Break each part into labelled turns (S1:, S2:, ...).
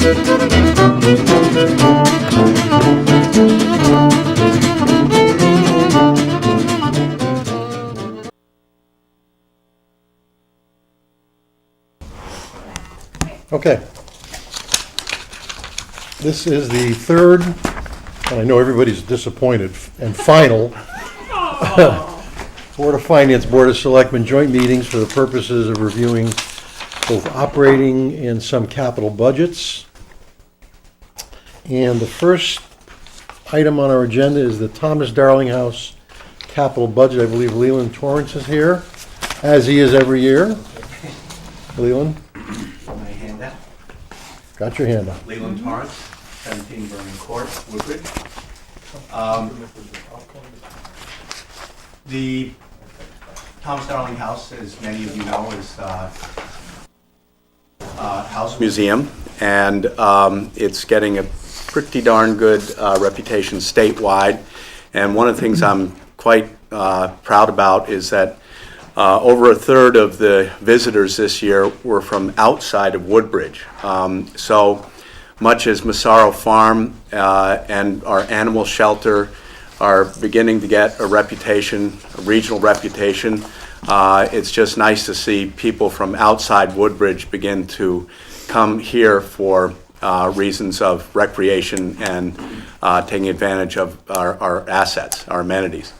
S1: Okay. This is the third, and I know everybody's disappointed, and final Board of Finance, Board of Selectmen joint meetings for the purposes of reviewing both operating and some capital budgets. And the first item on our agenda is the Thomas Darling House capital budget. I believe Leland Torrance is here, as he is every year. Leland?
S2: My handout.
S1: Got your hand up.
S2: Leland Torrance, 17 Vernon Court, Woodbridge. The Thomas Darling House, as many of you know, is house museum, and it's getting a pretty darn good reputation statewide. And one of the things I'm quite proud about is that over a third of the visitors this year were from outside of Woodbridge. So much as Massaro Farm and our animal shelter are beginning to get a reputation, a regional reputation, it's just nice to see people from outside Woodbridge begin to come here for reasons of recreation and taking advantage of our assets, our amenities.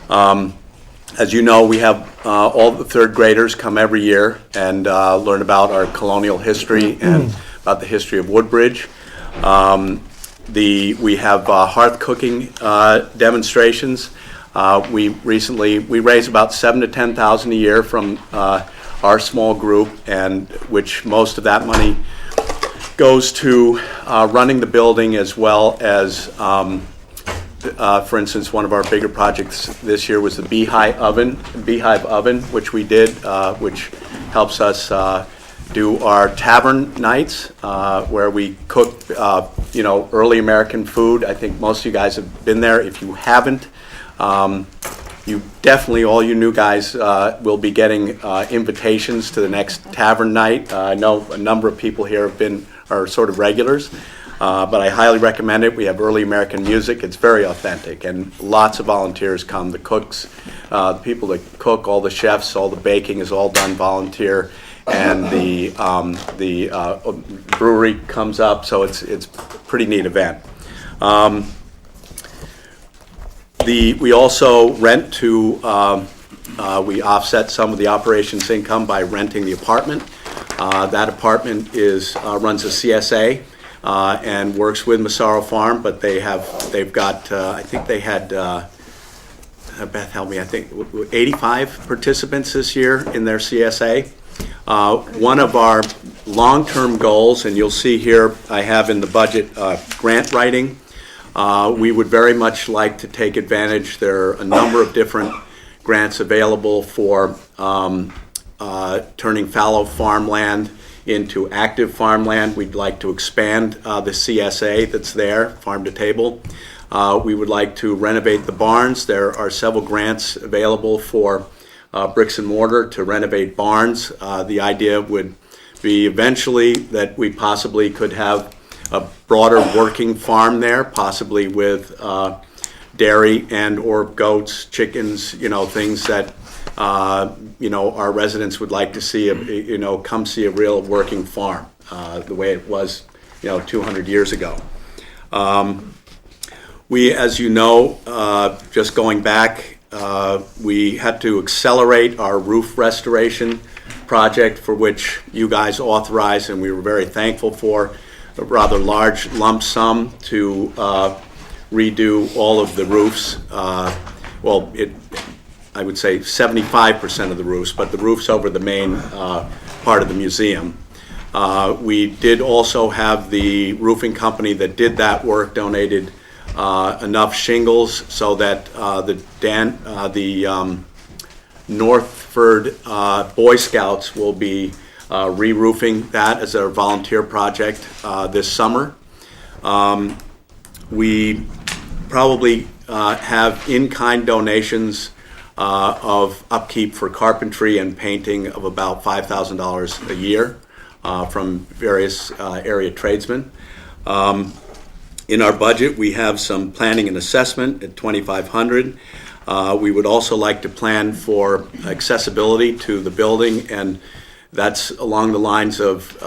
S2: As you know, we have all the third graders come every year and learn about our colonial history and about the history of Woodbridge. We have hearth cooking demonstrations. We raise about $7,000 to $10,000 a year from our small group, and which most of that money goes to running the building, as well as, for instance, one of our bigger projects this year was the Beehive Oven, which we did, which helps us do our tavern nights, where we cook, early American food. I think most of you guys have been there. If you haven't, you definitely, all you new guys, will be getting invitations to the next tavern night. I know a number of people here are sort of regulars, but I highly recommend it. We have early American music. It's very authentic, and lots of volunteers come. The cooks, the people that cook, all the chefs, all the baking is all done volunteer, and the brewery comes up, so it's a pretty neat event. We also rent to, we offset some of the operations income by renting the apartment. That apartment runs a CSA and works with Massaro Farm, but they've got, I think they had, Beth help me, I think 85 participants this year in their CSA. One of our long-term goals, and you'll see here I have in the budget grant writing. We would very much like to take advantage. There are a number of different grants available for turning fallow farmland into active farmland. We'd like to expand the CSA that's there, farm to table. We would like to renovate the barns. There are several grants available for bricks and mortar to renovate barns. The idea would be eventually that we possibly could have a broader working farm there, possibly with dairy and or goats, chickens, things that our residents would like to see, come see a real working farm, the way it was, 200 years ago. We, as you know, just going back, we had to accelerate our roof restoration project, for which you guys authorized, and we were very thankful for a rather large lump sum to redo all of the roofs. I would say 75% of the roofs, but the roofs over the main part of the museum. We did also have the roofing company that did that work donated enough shingles so that the Northford Boy Scouts will be re-roofing that as a volunteer project this summer. We probably have in-kind donations of upkeep for carpentry and painting of about $5,000 a year. from various area tradesmen. In our budget, we have some planning and assessment at $2,500. We would also like to plan for accessibility to the building, and that's along the lines of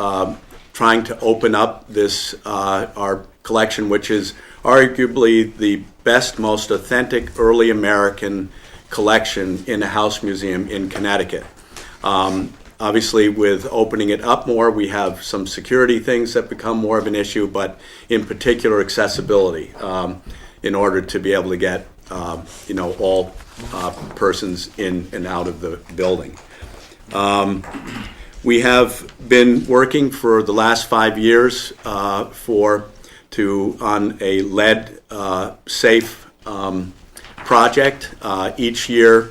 S2: trying to open up this our collection, which is arguably the best, most authentic early American collection in a house museum in Connecticut. Obviously, with opening it up more, we have some security things that become more of an issue, but in particular accessibility, in order to be able to get all persons in and out of the building. We have been working for the last 5 years on a lead safe project. Each year,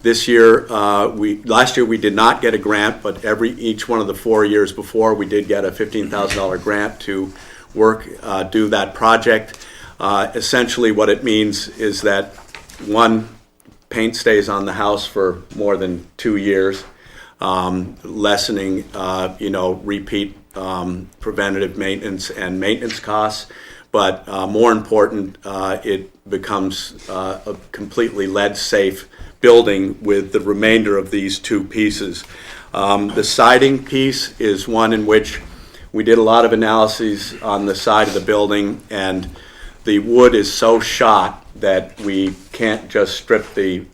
S2: last year we did not get a grant, but each one of the 4 years before we did get a $15,000 grant to do that project. Essentially, what it means is that paint stays on the house for more than 2 years. Lessening, repeat preventative maintenance and maintenance costs. But more important, it becomes a completely lead-safe building with the remainder of these 2 pieces. The siding piece is one in which we did a lot of analyses on the side of the building, and the wood is so shot that we can't just strip the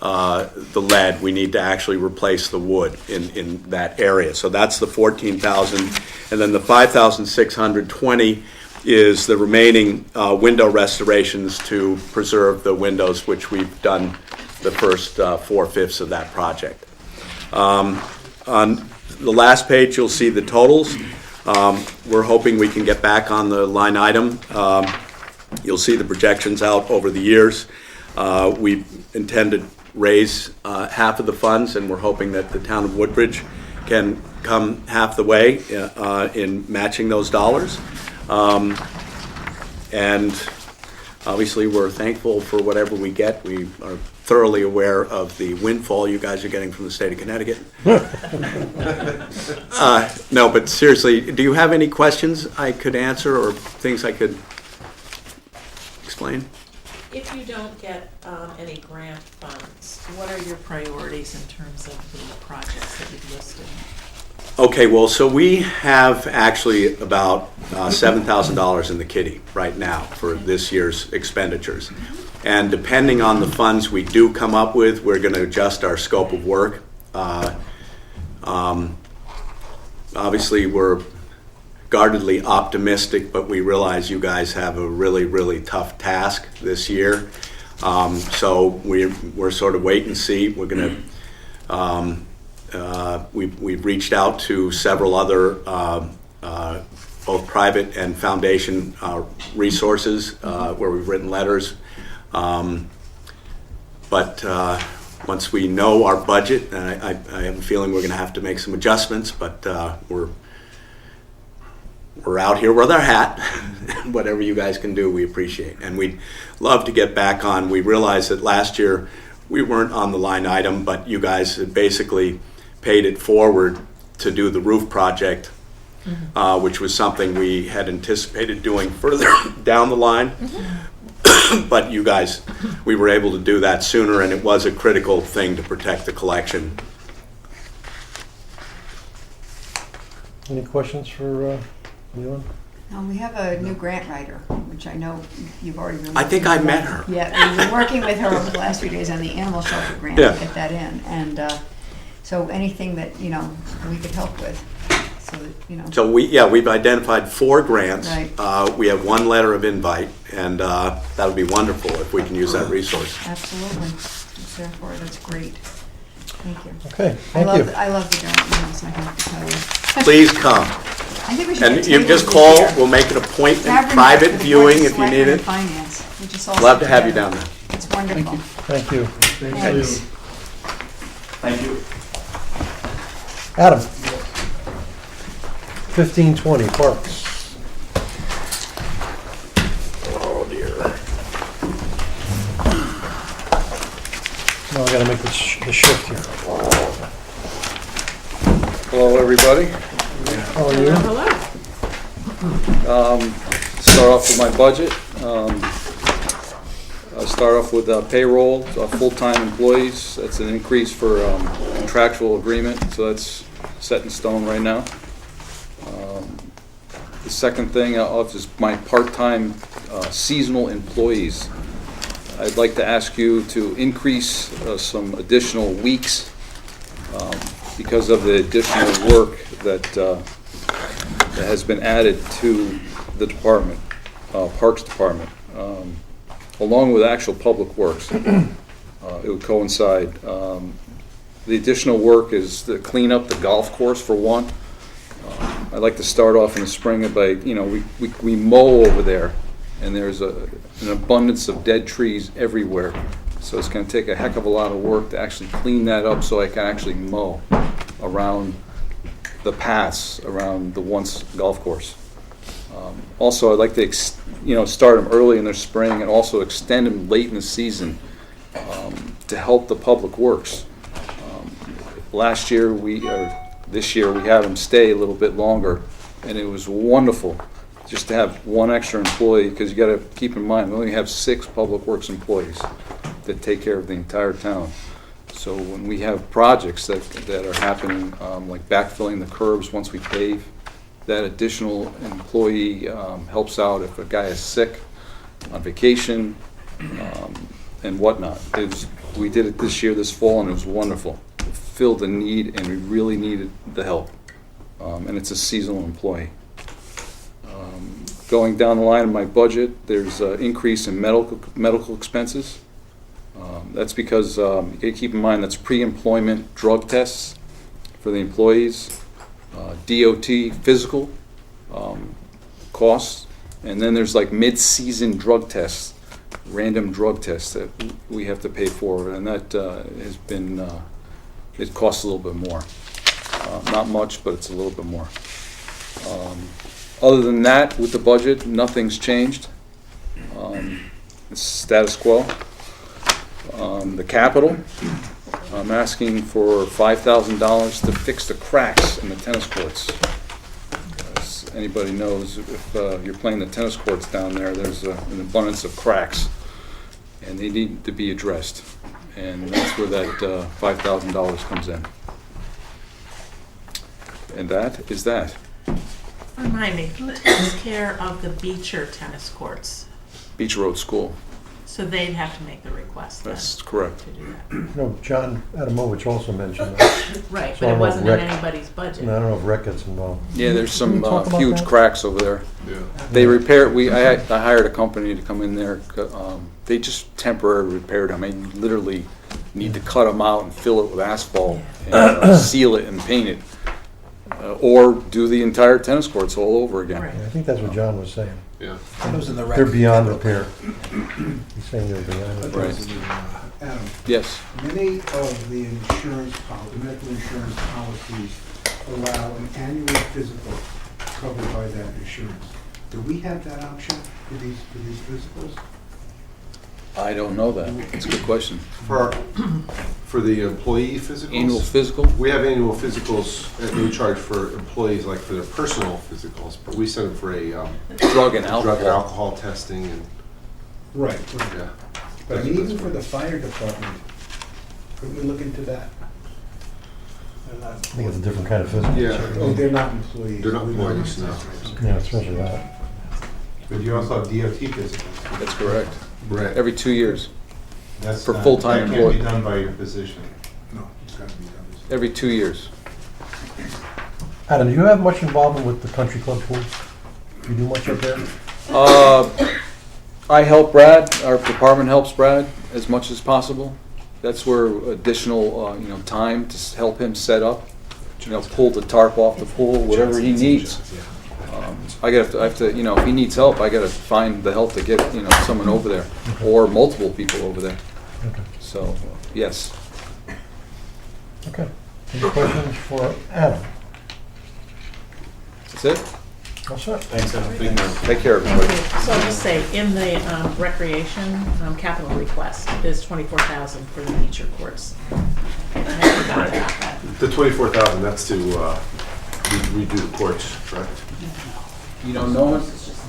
S2: lead. We need to actually replace the wood in that area. So that's the $14,000, and then the $5,620 is the remaining window restorations to preserve the windows, which we've done the first 4/5 of that project. On the last page, you'll see the totals. We're hoping we can get back on the line item. You'll see the projections out over the years. We intend to raise half of the funds, and we're hoping that the town of Woodbridge can come half the way in matching those dollars. And obviously, we're thankful for whatever we get. We are thoroughly aware of the windfall you guys are getting from the state of Connecticut. No, but seriously, do you have any questions I could answer or things I could explain?
S3: If you don't get any grant funds, what are your priorities in terms of the projects that you've listed?
S2: Okay, well, so we have actually about $7,000 in the kitty right now for this year's expenditures. And depending on the funds we do come up with, we're going to adjust our scope of work. Obviously, we're guardedly optimistic, but we realize you guys have a really, really tough task this year. So we're sort of wait and see. We're going to we've reached out to several other both private and foundation resources where we've written letters. But once we know our budget, and I have a feeling we're going to have to make some adjustments, but we're out here with our hat. Whatever you guys can do, we appreciate. And we'd love to get back on. We realized that last year we weren't on the line item, but you guys had basically paid it forward to do the roof project, which was something we had anticipated doing further down the line. But you guys, we were able to do that sooner, and it was a critical thing to protect the collection.
S1: Any questions for anyone?
S4: We have a new grant writer, which I know you've already been.
S2: I think I met her.
S4: Yeah, we've been working with her over the last few days on the animal shelter grant
S2: Yeah.
S4: to get that in, and so anything that we could help with, so that
S2: So we've identified 4 grants.
S4: Right.
S2: We have 1 letter of invite, and that would be wonderful if we can use that resource.
S4: Absolutely, it's there for it. That's great. Thank you.
S1: Okay, thank you.
S4: I love the Darling House. I have to tell you.
S2: Please come.
S4: I think we should.
S2: And
S4: get
S2: you just
S4: tables
S2: call,
S4: this year.
S2: we'll make an appointment,
S4: Have them
S2: private
S4: for the
S2: viewing
S4: Board of
S2: if you need
S4: Selectmen
S2: it.
S4: and Finance. We just all
S2: Love
S4: sit
S2: to have you
S4: together.
S2: down there.
S4: It's wonderful.
S1: Thank you.
S4: Thanks.
S2: Thank you.
S1: Adam? 1520 Parks.
S2: Oh, dear.
S1: Now I gotta make the shift here.
S5: Hello, everybody.
S1: How are you?
S3: Hello.
S5: Start off with my budget. I'll start off with payroll, full-time employees. That's an increase for contractual agreement, so that's set in stone right now. The second thing is my part-time seasonal employees. I'd like to ask you to increase some additional weeks because of the additional work that has been added to the department, Parks Department, along with actual public works. It would coincide. The additional work is to clean up the golf course for one. I'd like to start off in the spring by, we mow over there, and there's an abundance of dead trees everywhere. So it's going to take a heck of a lot of work to actually clean that up so I can actually mow around the paths around the once golf course. Also, I'd like to start them early in their spring and also extend them late in the season to help the public works. This year we had them stay a little bit longer, and it was wonderful just to have one extra employee, because you got to keep in mind we only have 6 public works employees that take care of the entire town. So when we have projects that are happening, like backfilling the curbs once we pave, that additional employee helps out if a guy is sick, on vacation, and whatnot. We did it this year, this fall, and it was wonderful. It filled the need, and we really needed the help. And it's a seasonal employee. Going down the line of my budget, there's an increase in medical expenses. That's because you got to keep in mind that's pre-employment drug tests for the employees, DOT physical costs, and then there's like mid-season drug tests, random drug tests that we have to pay for, and that has been, it costs a little bit more. Not much, but it's a little bit more. Other than that, with the budget, nothing's changed. It's status quo. The capital, I'm asking for $5,000 to fix the cracks in the tennis courts. As anybody knows, if you're playing the tennis courts down there, there's an abundance of cracks, and they need to be addressed. And that's where that $5,000 comes in. And that is that.
S3: Remind me, who takes care of the Beecher tennis courts?
S5: Beecher Road School.
S3: So they'd have to make the request then
S5: That's correct.
S3: to do that.
S1: No, John Adamovich also mentioned that.
S3: Right,
S1: So
S3: but
S1: I
S3: it
S1: don't know
S3: wasn't in
S1: Rick-
S3: anybody's budget.
S1: And I don't know if Rick gets involved.
S5: Yeah, there's
S1: Can
S5: some
S1: we talk about
S5: huge
S1: that?
S5: cracks over there. They repair. I hired a company to come in there. They just temporarily repaired them. I literally need to cut them out and fill it with asphalt and seal it and paint it, or do the entire tennis courts all over again.
S3: Right.
S1: Yeah, I think that's what John was saying.
S6: Yeah.
S1: They're beyond repair. He's saying they're beyond repair.
S5: Right.
S6: Adam,
S5: Yes.
S6: many of the medical insurance policies allow an annual physical covered by that insurance. Do we have that option for these physicals?
S5: I don't know that. It's a good question.
S7: For the employee physicals?
S5: Annual physical?
S7: We have annual physicals that we charge for employees, like for their personal physicals, but we send them for a
S5: Drug and alcohol.
S7: drug and alcohol testing and,
S6: Right.
S7: yeah.
S6: But I mean, even for the fire department, could we look into that?
S1: I think it's a different kind of physical.
S7: Yeah.
S6: Oh, they're not employees.
S7: They're not employees, no.
S1: Yeah, especially that.
S8: But you also have DOT physicals.
S5: That's correct.
S7: Right.
S5: Every 2 years.
S8: That's
S5: For
S8: not-
S5: full-time
S8: That can't be
S5: employee.
S8: done by your physician.
S6: No, it's got to be done.
S5: Every 2 years.
S1: Adam, do you have much involvement with the country club pool? Do you do much up there?
S5: I help Brad. Our department helps Brad as much as possible. That's where additional, time to help him set up. Pull the tarp off the pool, whatever he needs. I have to, if he needs help, I got to find the help to get, someone over there, or multiple people over there.
S1: Okay.
S5: So, yes.
S1: Okay. Any questions for Adam?
S5: That's it.
S1: All set.
S8: Thanks, Adam.
S5: Take care, everybody.
S3: So I'll just say, in the recreation capital request is $24,000 for the Beecher courts. I haven't forgotten about that.
S7: The 24,000, that's to redo the courts, correct?
S5: You know, no one,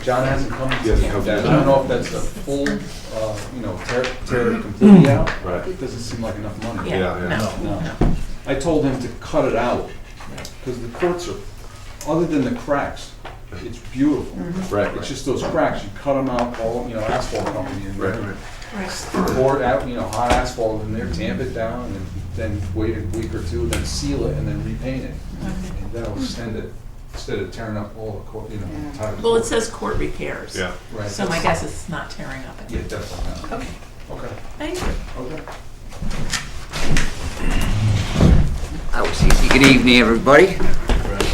S5: John hasn't come to
S7: He hasn't come
S5: that.
S7: to
S5: I don't know if that's a full, tear it completely out.
S7: Right.
S5: It doesn't seem like enough money.
S7: Yeah.
S5: No. I told him to cut it out, because the courts are, other than the cracks, it's beautiful.
S7: Right,
S5: It's just those cracks, you cut them out, all, asphalt company in
S7: Right,
S5: there.
S7: right.
S5: Pour it out, hot asphalt in there, tamp it down, and then wait a week or two, then seal it, and then repaint it. And that'll extend it, instead of tearing up all the court, entire.
S3: Well, it says court repairs.
S7: Yeah.
S5: Right.
S3: So my guess is it's not tearing up
S5: Yeah,
S3: anything.
S5: definitely not.
S3: Okay,
S5: Okay,
S3: thank you.
S5: okay.
S9: That was easy. Good evening, everybody.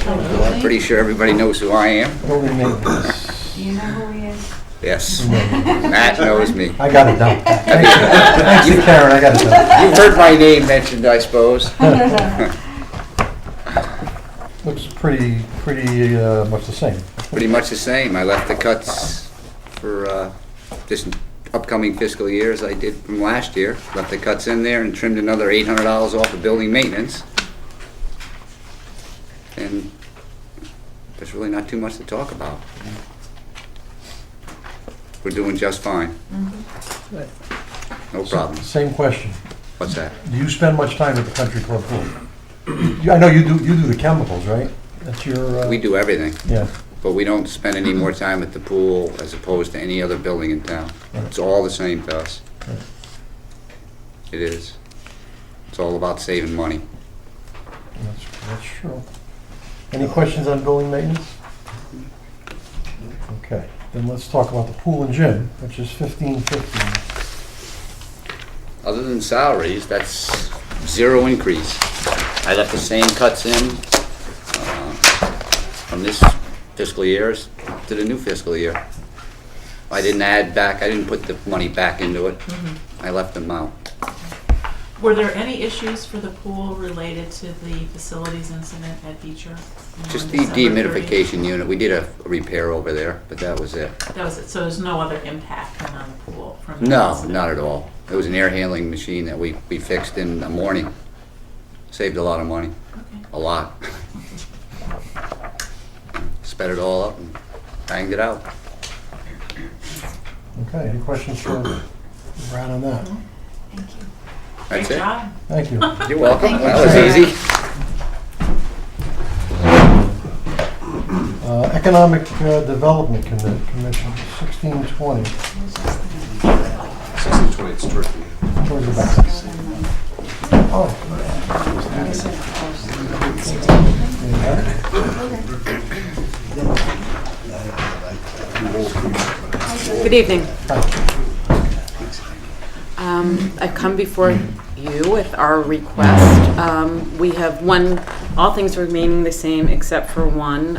S9: I'm pretty sure everybody knows who I am.
S1: Building maintenance.
S4: Do you know who he is?
S9: Yes. Matt knows me.
S1: I got it done. Thanks to Karen, I got it done.
S9: You've heard my name mentioned, I suppose.
S1: Looks pretty much the same.
S9: Pretty much the same. I left the cuts for this upcoming fiscal year as I did from last year. Left the cuts in there and trimmed another $800 off of building maintenance. And there's really not too much to talk about. We're doing just fine. No problem.
S1: Same question.
S9: What's that?
S1: Do you spend much time at the country club pool? I know you do the chemicals, right? That's your...
S9: We do everything,
S1: Yeah.
S9: but we don't spend any more time at the pool as opposed to any other building in town. It's all the same to us.
S1: Right.
S9: It is. It's all about saving money.
S1: That's true. Any questions on building maintenance? Okay, then let's talk about the pool and gym, which is 1515.
S9: Other than salaries, that's zero increase. I left the same cuts in from this fiscal year to the new fiscal year. I didn't put the money back into it. I left them out.
S3: Were there any issues for the pool related to the facilities incident at Beecher?
S9: Just
S3: on
S9: the
S3: December 30th?
S9: dehumidification unit, we did a repair over there, but that was it.
S3: That was it, so there's no other impact then on the pool from that
S9: No,
S3: incident?
S9: not at all. It was an air handling machine that we fixed in the morning. Saved a lot of money,
S3: Okay.
S9: a lot. Sped it all up and banged it out.
S1: Okay, any questions for Brad on that?
S4: Thank you.
S9: That's
S3: Great
S9: it.
S3: job.
S1: Thank you.
S9: You're welcome.
S4: Thank you.
S9: That was easy.
S1: Economic Development Commission, 1620,
S7: 1620, it's Turkey.
S1: towards the back. Oh.
S10: Good evening. I've come before you with our request. We have all things remaining the same except for one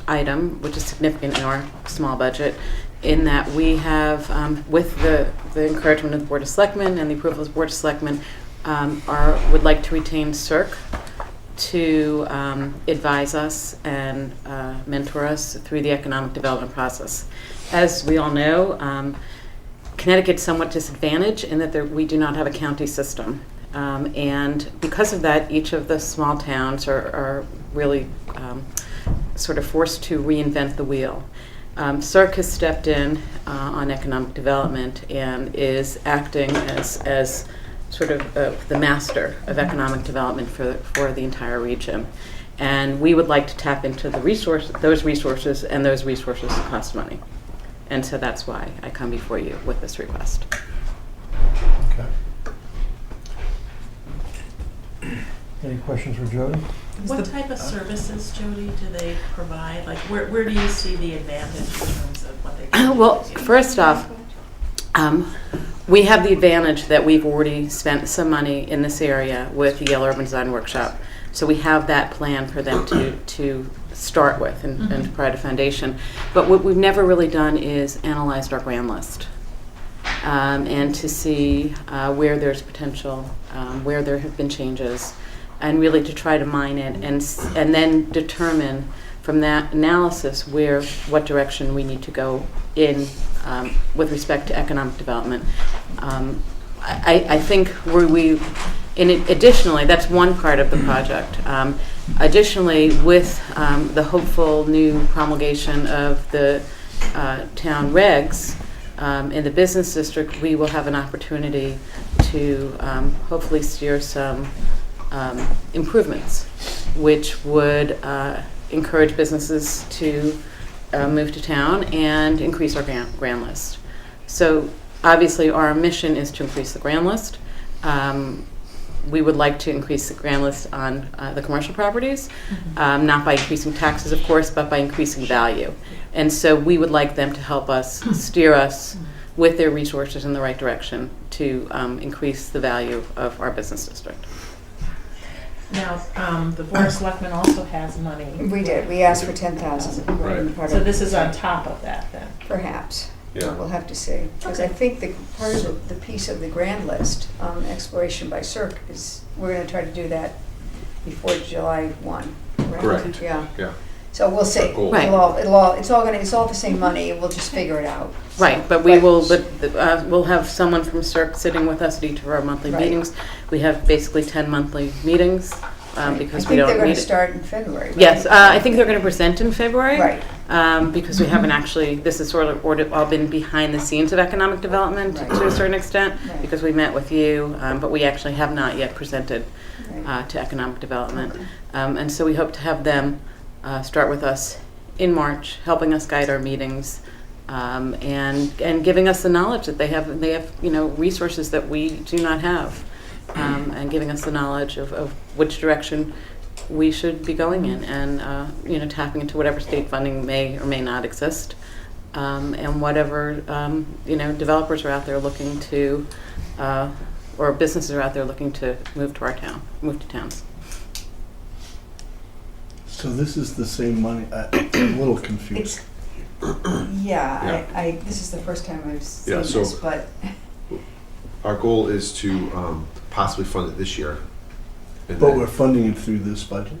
S10: item, which is significant in our small budget, in that we have, with the encouragement of the Board of Selectmen and the approval of the Board of Selectmen, would like to retain CERC to advise us and mentor us through the economic development process. As we all know, Connecticut's somewhat disadvantaged in that we do not have a county system. And because of that, each of the small towns are really sort of forced to reinvent the wheel. CERC has stepped in on economic development and is acting as sort of the master of economic development for the entire region. And we would like to tap into those resources, and those resources cost money. And so that's why I come before you with this request.
S1: Okay. Any questions for Jody?
S3: What type of services, Jody, do they provide? Like, where do you see the advantage in terms of what they can do?
S10: Well, first off, we have the advantage that we've already spent some money in this area with the Yale Urban Design Workshop. So we have that plan for them to start with and to provide a foundation. But what we've never really done is analyzed our grant list and to see where there's potential, where there have been changes, and really to try to mine it and then determine from that analysis what direction we need to go in with respect to economic development. I think additionally, that's one part of the project. Additionally, with the hopeful new promulgation of the town regs in the business district, we will have an opportunity to hopefully steer some improvements, which would encourage businesses to move to town and increase our grand list. So obviously our mission is to increase the grand list. We would like to increase the grand list on the commercial properties, not by increasing taxes, of course, but by increasing value. And so we would like them to help us steer us with their resources in the right direction to increase the value of our business district.
S3: Now, the Board of Selectmen also has money.
S4: We did, we asked for 10,000.
S7: Right.
S3: So this is on top of that then?
S4: Perhaps.
S7: Yeah.
S4: We'll have to see. Because I think the part of the piece of the grand list, exploration by Cirque, is, we're gonna try to do that before July 1. Right?
S7: Correct.
S4: Yeah.
S7: Yeah.
S4: So we'll see.
S7: Cool.
S10: Right.
S4: It's all the same money, we'll just figure it out.
S10: Right, but we will, we'll have someone from CERC sitting with us at each of our monthly
S4: Right.
S10: meetings. We have basically 10 monthly meetings because we don't
S4: I think they're gonna
S10: meet.
S4: start in February, right?
S10: Yes, I think they're going to present in February.
S4: Right.
S10: Because we haven't actually, this has sort of all been behind the scenes of economic development
S4: Right.
S10: to a certain extent,
S4: Right.
S10: because we met with you, but we actually have not yet presented
S4: Right.
S10: to economic development. And so we hope to have them start with us in March, helping us guide our meetings, and giving us the knowledge that they have resources that we do not have, and giving us the knowledge of which direction we should be going in, and tapping into whatever state funding may or may not exist, and whatever developers are out there looking to, or businesses are out there looking to move to towns.
S11: So this is the same money, I'm a little confused.
S4: Yeah, this is the first time I've seen
S7: Yeah, so-
S4: this, but
S7: Our goal is to possibly fund it this year. And
S11: But
S7: then-
S11: we're funding it through this budget?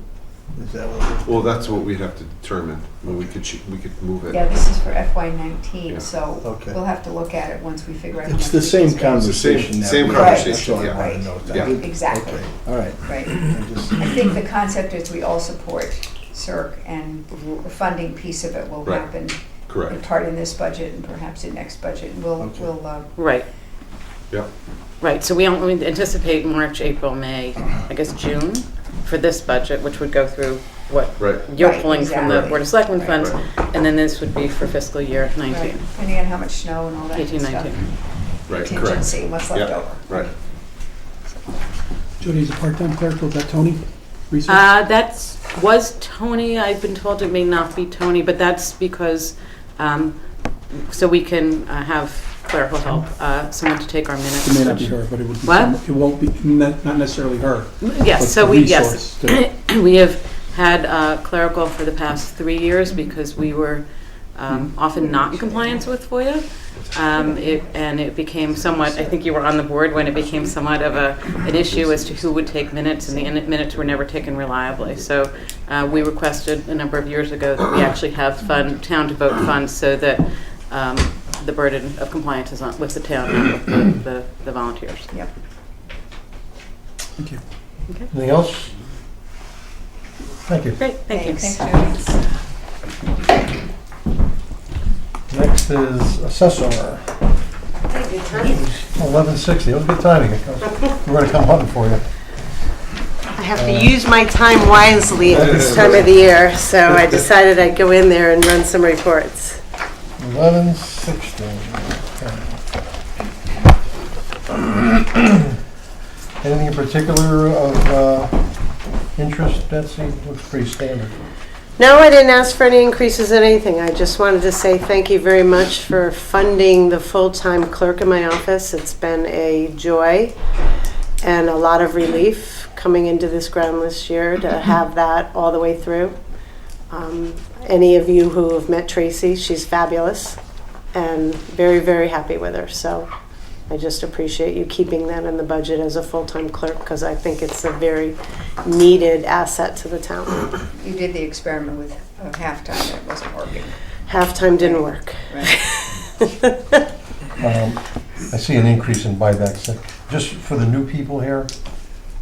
S11: Is that what
S7: Well, that's what we'd have to determine. I mean, we could move it.
S4: yeah, this is for FY19,
S7: Yeah.
S4: so
S11: Okay.
S4: we'll have to look at it once we figure out. how
S11: It's
S4: much
S11: the
S4: we
S11: same
S4: spend.
S11: conversation now.
S7: Same
S11: Right.
S7: conversation,
S11: That's all I
S7: yeah.
S11: want to know.
S7: Yeah.
S4: Exactly.
S11: Okay, all right.
S4: Right.
S11: I just-
S4: I think the concept is we all support CERC, and the funding piece of it will
S7: Right.
S4: happen in
S7: Correct.
S4: part in this budget and perhaps in next budget. And
S11: Okay.
S10: Right.
S7: Yeah.
S10: Right, so we anticipate March, April, May, I guess June, for this budget, which would go through what
S7: Right.
S10: you're
S4: Right,
S10: pulling from the
S4: exactly.
S10: Board of Selectmen
S4: Right.
S10: funds, and then this would be for fiscal year
S4: Right,
S10: 19,
S4: depending on how much snow and all that
S10: 18,
S4: stuff.
S10: 19.
S7: Right. Correct.
S4: Contingency, and what's left
S7: Yeah.
S4: over.
S7: Right.
S12: Judy's a part-time clerk, was that Tony? Research?
S10: Was Tony, I've been told it may not be Tony, but that's because, so we can have clerical help, someone to take our minutes.
S12: It may not be her, but it would be.
S10: What?
S12: It won't be, not necessarily her.
S10: Yes,
S12: but
S10: so
S12: the
S10: yes,
S12: resource
S10: we have had clerical for the past 3 years because we were often not in compliance with FOIA. It became somewhat, I think you were on the board when it became somewhat of an issue as to who would take minutes, and the minutes were never taken reliably. So we requested a number of years ago that we actually have town to vote funds so that the burden of compliance is on with the town, not with the volunteers.
S4: Yep.
S12: Thank you.
S10: Okay.
S1: Anything else? Thank you.
S10: Great, thank you.
S4: Thanks, Judy.
S1: Next is Assessor. 11:60, it was good timing. We're going to come hunting for you.
S13: I have to use my time wisely at this time of the year, so I decided I'd go in there and run some reports.
S1: 11:60. Anything in particular of interest, Betsy? Looks pretty standard.
S13: No, I didn't ask for any increases in anything. I just wanted to say thank you very much for funding the full-time clerk in my office. It's been a joy and a lot of relief coming into this groundless year to have that all the way through. Any of you who have met Tracy, she's fabulous and very, very happy with her. So I just appreciate you keeping that in the budget as a full-time clerk because I think it's a very needed asset to the town.
S4: You did the experiment with halftime, and it wasn't working.
S13: Halftime didn't work.
S4: Right.
S1: I see an increase in buybacks. Just for the new people here,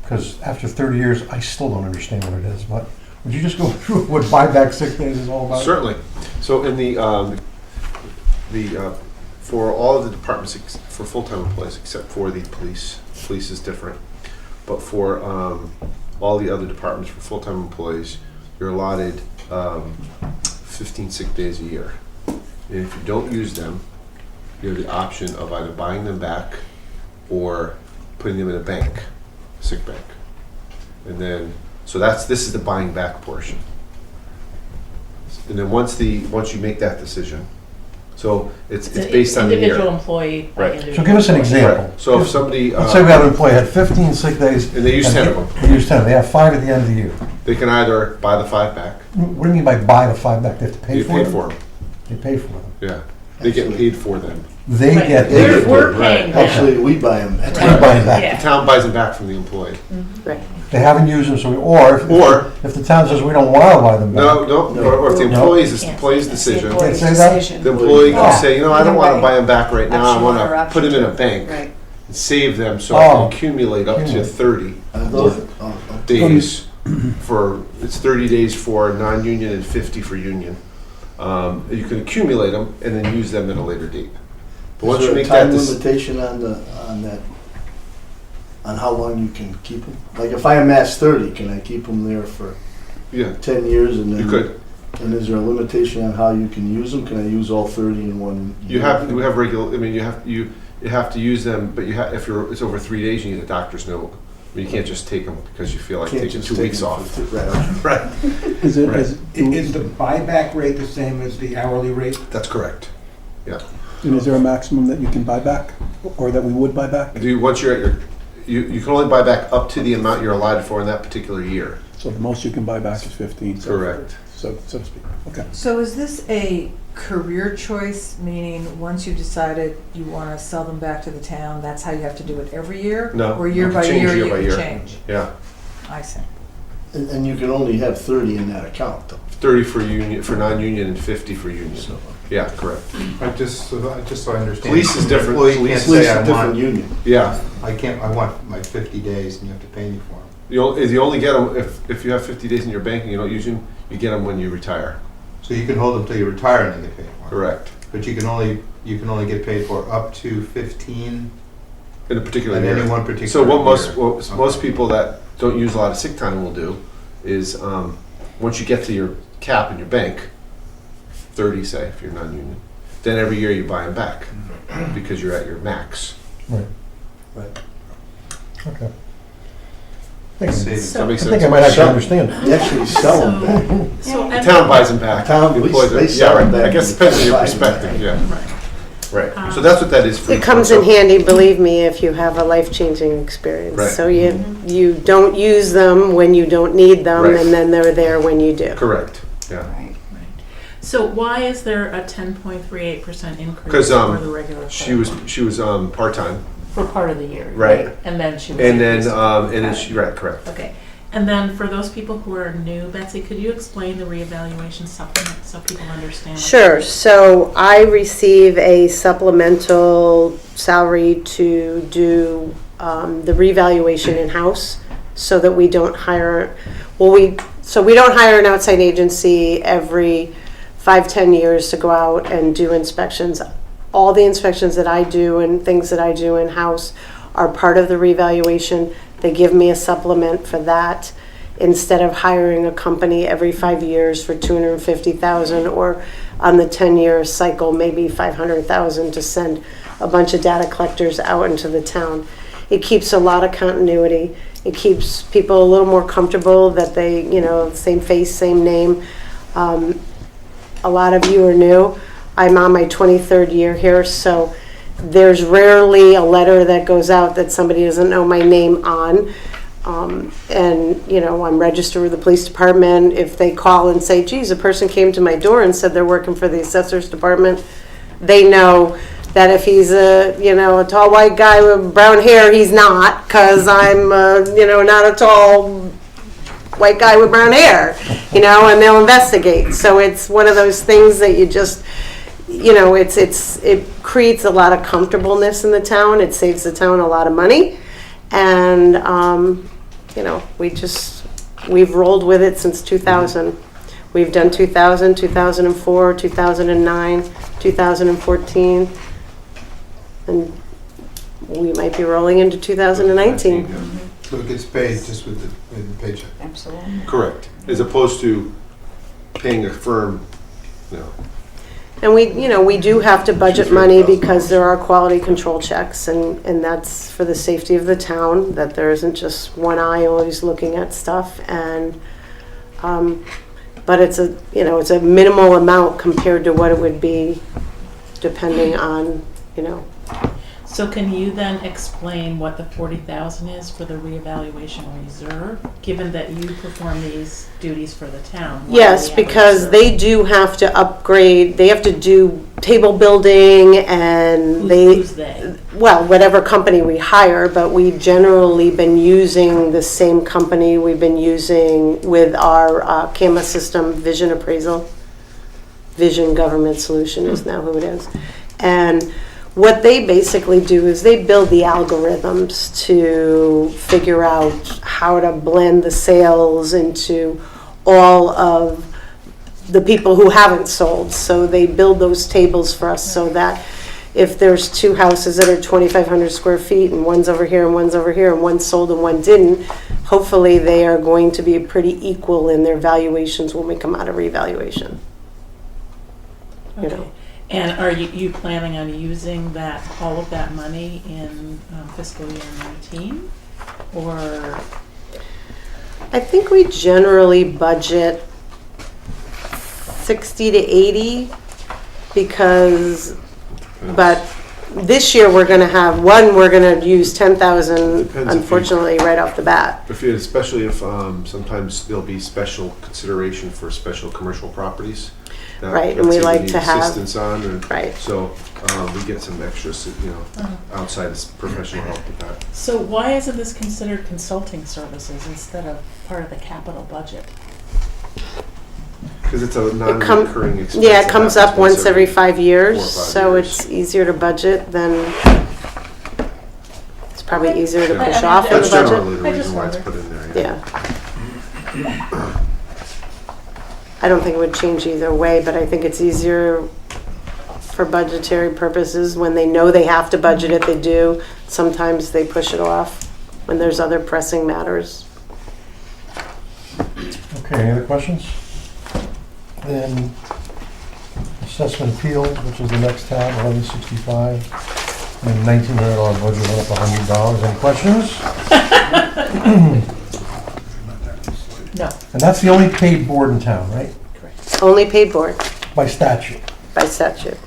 S1: because after 30 years, I still don't understand what it is, but would you just go through what buyback sick days is all about?
S7: Certainly. So in for all of the departments, for full-time employees, except for the police is different. But for all the other departments, for full-time employees, you're allotted 15 sick days a year. And if you don't use them, you have the option of either buying them back or putting them in a bank, sick bank. And then, so this is the buying back portion. And then once you make that decision, so it's based on the year.
S3: Individual employee by
S7: Right.
S3: individual.
S1: So give us an example.
S7: Right. So if somebody,
S1: Let's say we have an employee had 15 sick days.
S7: And they use 10 of them.
S1: They use 10, they have 5 at the end of the year.
S7: they can either buy the 5 back,
S1: What do you mean by buy the 5 back? They have to pay
S7: you
S1: for
S7: pay
S1: them?
S7: for them,
S1: They pay for them.
S7: yeah. They get paid for them.
S1: They
S3: Right.
S1: get.
S3: We're paying them.
S11: Actually, we buy them.
S1: We buy them back.
S3: Yeah.
S7: The town buys them back from the employee.
S10: Right.
S1: They haven't used them, so or if the town says we don't want to buy them back.
S7: Or if the
S1: No.
S7: employee's
S4: Can't
S7: employee's
S4: say that.
S7: decision,
S4: The employee's
S1: Can't say that?
S4: decision.
S7: the employee
S4: Yeah.
S7: can say, I don't want to buy them back right now, I
S4: Option
S7: want
S4: one or
S7: to
S4: option
S7: put them in a
S4: two.
S7: bank,
S4: Right.
S7: and save them so I
S1: Oh.
S7: can accumulate up to
S1: Accumulate.
S7: 30 days for, it's 30 days for non-union and 50 for union. You can accumulate them and then use them at a later date. But once
S11: Is
S7: you
S11: there a
S7: make that
S11: time
S7: decision,
S11: limitation on how long you can keep them? Like if I amass 30, can I keep them there for
S7: yeah,
S11: 10 years and then?
S7: you could.
S11: And is there a limitation on how you can use them? Can I use all 30 in one year?
S7: We have regular, I mean, you have to use them, but if it's over 3 days, you need a doctor's note. I mean, you can't just take them because you feel like
S11: Can't
S7: taking
S11: just
S7: 2
S11: take
S7: weeks
S11: them
S7: off.
S11: for right.
S7: Right.
S12: Is it,
S7: Right.
S6: Is the buyback rate the same as the hourly rate?
S7: That's correct. Yeah.
S12: and is there a maximum that you can buy back, or that we would buy back?
S7: Once you're at you can only buy back up to the amount you're allotted for in that particular year.
S12: So the most you can buy back is 15.
S7: Correct.
S12: So to speak, okay.
S14: So is this a career choice, meaning once you've decided you want to sell them back to the town, that's how you have to do it every year?
S7: No,
S14: Or
S7: you
S14: year
S7: can
S14: by
S7: change
S14: year
S7: year
S14: you
S7: by
S14: can
S7: year.
S14: change?
S7: Yeah.
S14: I see.
S11: And you can only have 30 in that account though.
S7: 30 for union, for non-union, and 50 for union.
S11: So,
S7: Yeah, correct.
S8: Just so I understand.
S7: Police is different.
S8: Employee
S7: Police
S8: can't
S11: At least
S8: say
S11: a
S8: I
S11: different
S8: want,
S11: union.
S7: Yeah.
S8: I want my 50 days and you have to pay me for them.
S7: You only get them if you have 50 days in your bank and you don't use them. You get them when you retire.
S8: So you can hold them till you retire and then get paid for them.
S7: Correct.
S8: But you can only get paid for up to 15
S7: In a particular
S8: in
S7: year.
S8: any one particular
S7: So what
S8: year.
S7: most people that don't use a lot of sick time will do is once you get to your cap in your bank, 30 say if you're non-union, then every year you buy them back because you're at your max.
S1: Right.
S11: Right.
S1: Okay. I think
S8: Savings.
S7: That makes
S1: I
S7: sense.
S1: think I might actually understand.
S11: You actually sell them back.
S3: So,
S7: The
S3: and-
S7: town buys them back.
S11: Town,
S7: The
S11: they-
S7: employees-
S11: they
S7: yeah,
S11: sell them
S7: right. I
S11: back.
S7: guess it depends on your
S11: Buy them back.
S7: perspective, yeah.
S3: Right.
S7: Right. So that's what that is for.
S13: It comes in handy, believe me, if you have a life-changing experience.
S7: Right.
S13: So you don't use them when you don't need them,
S7: Right.
S13: and then they're there when you do.
S7: Correct, yeah.
S4: Right.
S3: So why is there a 10.38% increase
S7: Because
S3: for the regular?
S7: she was part-time,
S3: For part of the year,
S7: Right.
S3: right? And then she was.
S7: and then,
S3: increased.
S7: right, correct.
S3: Okay, and then for those people who are new, Betsy, could you explain the reevaluation supplement so people understand? what
S13: Sure.
S3: it is?
S13: So I receive a supplemental salary to do the revaluation in-house so that we don't hire, we don't hire an outside agency every 5-10 years to go out and do inspections. All the inspections that I do and things that I do in-house are part of the revaluation. They give me a supplement for that instead of hiring a company every 5 years for $250,000 or on the 10-year cycle, maybe $500,000 to send a bunch of data collectors out into the town. It keeps a lot of continuity. It keeps people a little more comfortable that they, same face, same name. A lot of you are new. I'm on my 23rd year here, so there's rarely a letter that goes out that somebody doesn't know my name on. And, I'm registered with the police department. If they call and say, geez, a person came to my door and said they're working for the assessor's department, they know that if he's a tall white guy with brown hair, he's not, because I'm, not a tall white guy with brown hair, and they'll investigate. So it's one of those things that you just, it creates a lot of comfortableness in the town. It saves the town a lot of money. And we've rolled with it since 2000. We've done 2000, 2004, 2009, 2014, and we might be rolling into 2019.
S8: So it gets paid just with the paycheck.
S4: Absolutely.
S7: Correct. As opposed to paying a firm,
S13: And we do have to budget money because there are quality control checks, and that's for the safety of the town, that there isn't just one eye always looking at stuff, and but it's a minimal amount compared to what it would be depending on.
S3: So can you then explain what the 40,000 is for the reevaluation reserve, given that you perform these duties for the town? What
S13: Yes,
S3: are the
S13: because
S3: hours
S13: they do have to upgrade, they have to do table building, and
S3: Who's they?
S13: well, whatever company we hire, but we've generally been using the same company we've been using with our CAMA system, Vision Appraisal. Vision Government Solution is now who it is. And what they basically do is they build the algorithms to figure out how to blend the sales into all of the people who haven't sold. So they build those tables for us so that if there's two houses that are 2,500 square feet and one's over here and one's over here and one sold and one didn't, hopefully they are going to be pretty equal in their valuations when we come out of revaluation.
S3: Okay. And are you planning on using all of that money in fiscal year 19? Or?
S13: I think we generally budget 60 to 80 but this year we're going to use 10,000
S7: Depends if
S13: unfortunately right off the bat.
S7: especially if sometimes there'll be special consideration for special commercial properties.
S13: Right, and we like to have
S7: assistance on, and
S13: right.
S7: So we get some extra, outside professional help with that.
S3: So why isn't this considered consulting services instead of part of the capital budget?
S7: Because it's a non-recurring expense.
S13: Yeah, it comes
S7: that
S13: up once every 5 years,
S7: 4 or 5
S13: so
S7: years.
S13: it's easier to budget than, it's probably easier to
S3: I-
S13: push
S3: I-
S13: off in the
S7: That's
S13: budget.
S7: generally the
S3: I just
S7: reason why it's
S3: wonder.
S7: put in there.
S13: Yeah. I don't think it would change either way, but I think it's easier for budgetary purposes. When they know they have to budget it, they do. Sometimes they push it off when there's other pressing matters.
S1: Okay, any other questions? Then assessment appeals, which is the next tab, 1165, and $1,900 budget went up $100. Any questions?
S3: No.
S1: And that's the only paid board in town, right?
S13: Only paid board
S1: By statute.
S13: by statute.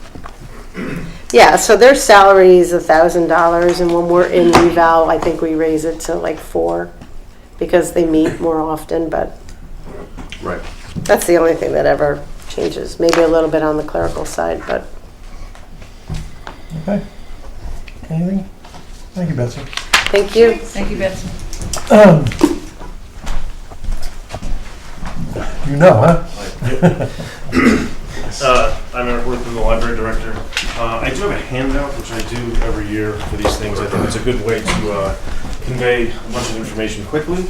S13: Yeah, so their salary is $1,000, and when we're in reval, I think we raise it to like $4 because they meet more often, but
S7: Right.
S13: that's the only thing that ever changes. Maybe a little bit on the clerical side, but
S1: Okay. Anything? Thank you, Betsy.
S13: thank you.
S14: Thank you, Betsy.
S1: You know, huh?
S15: I'm Eric Worth, I'm the library director. I do have a handout, which I do every year for these things. I think it's a good way to convey a bunch of information quickly,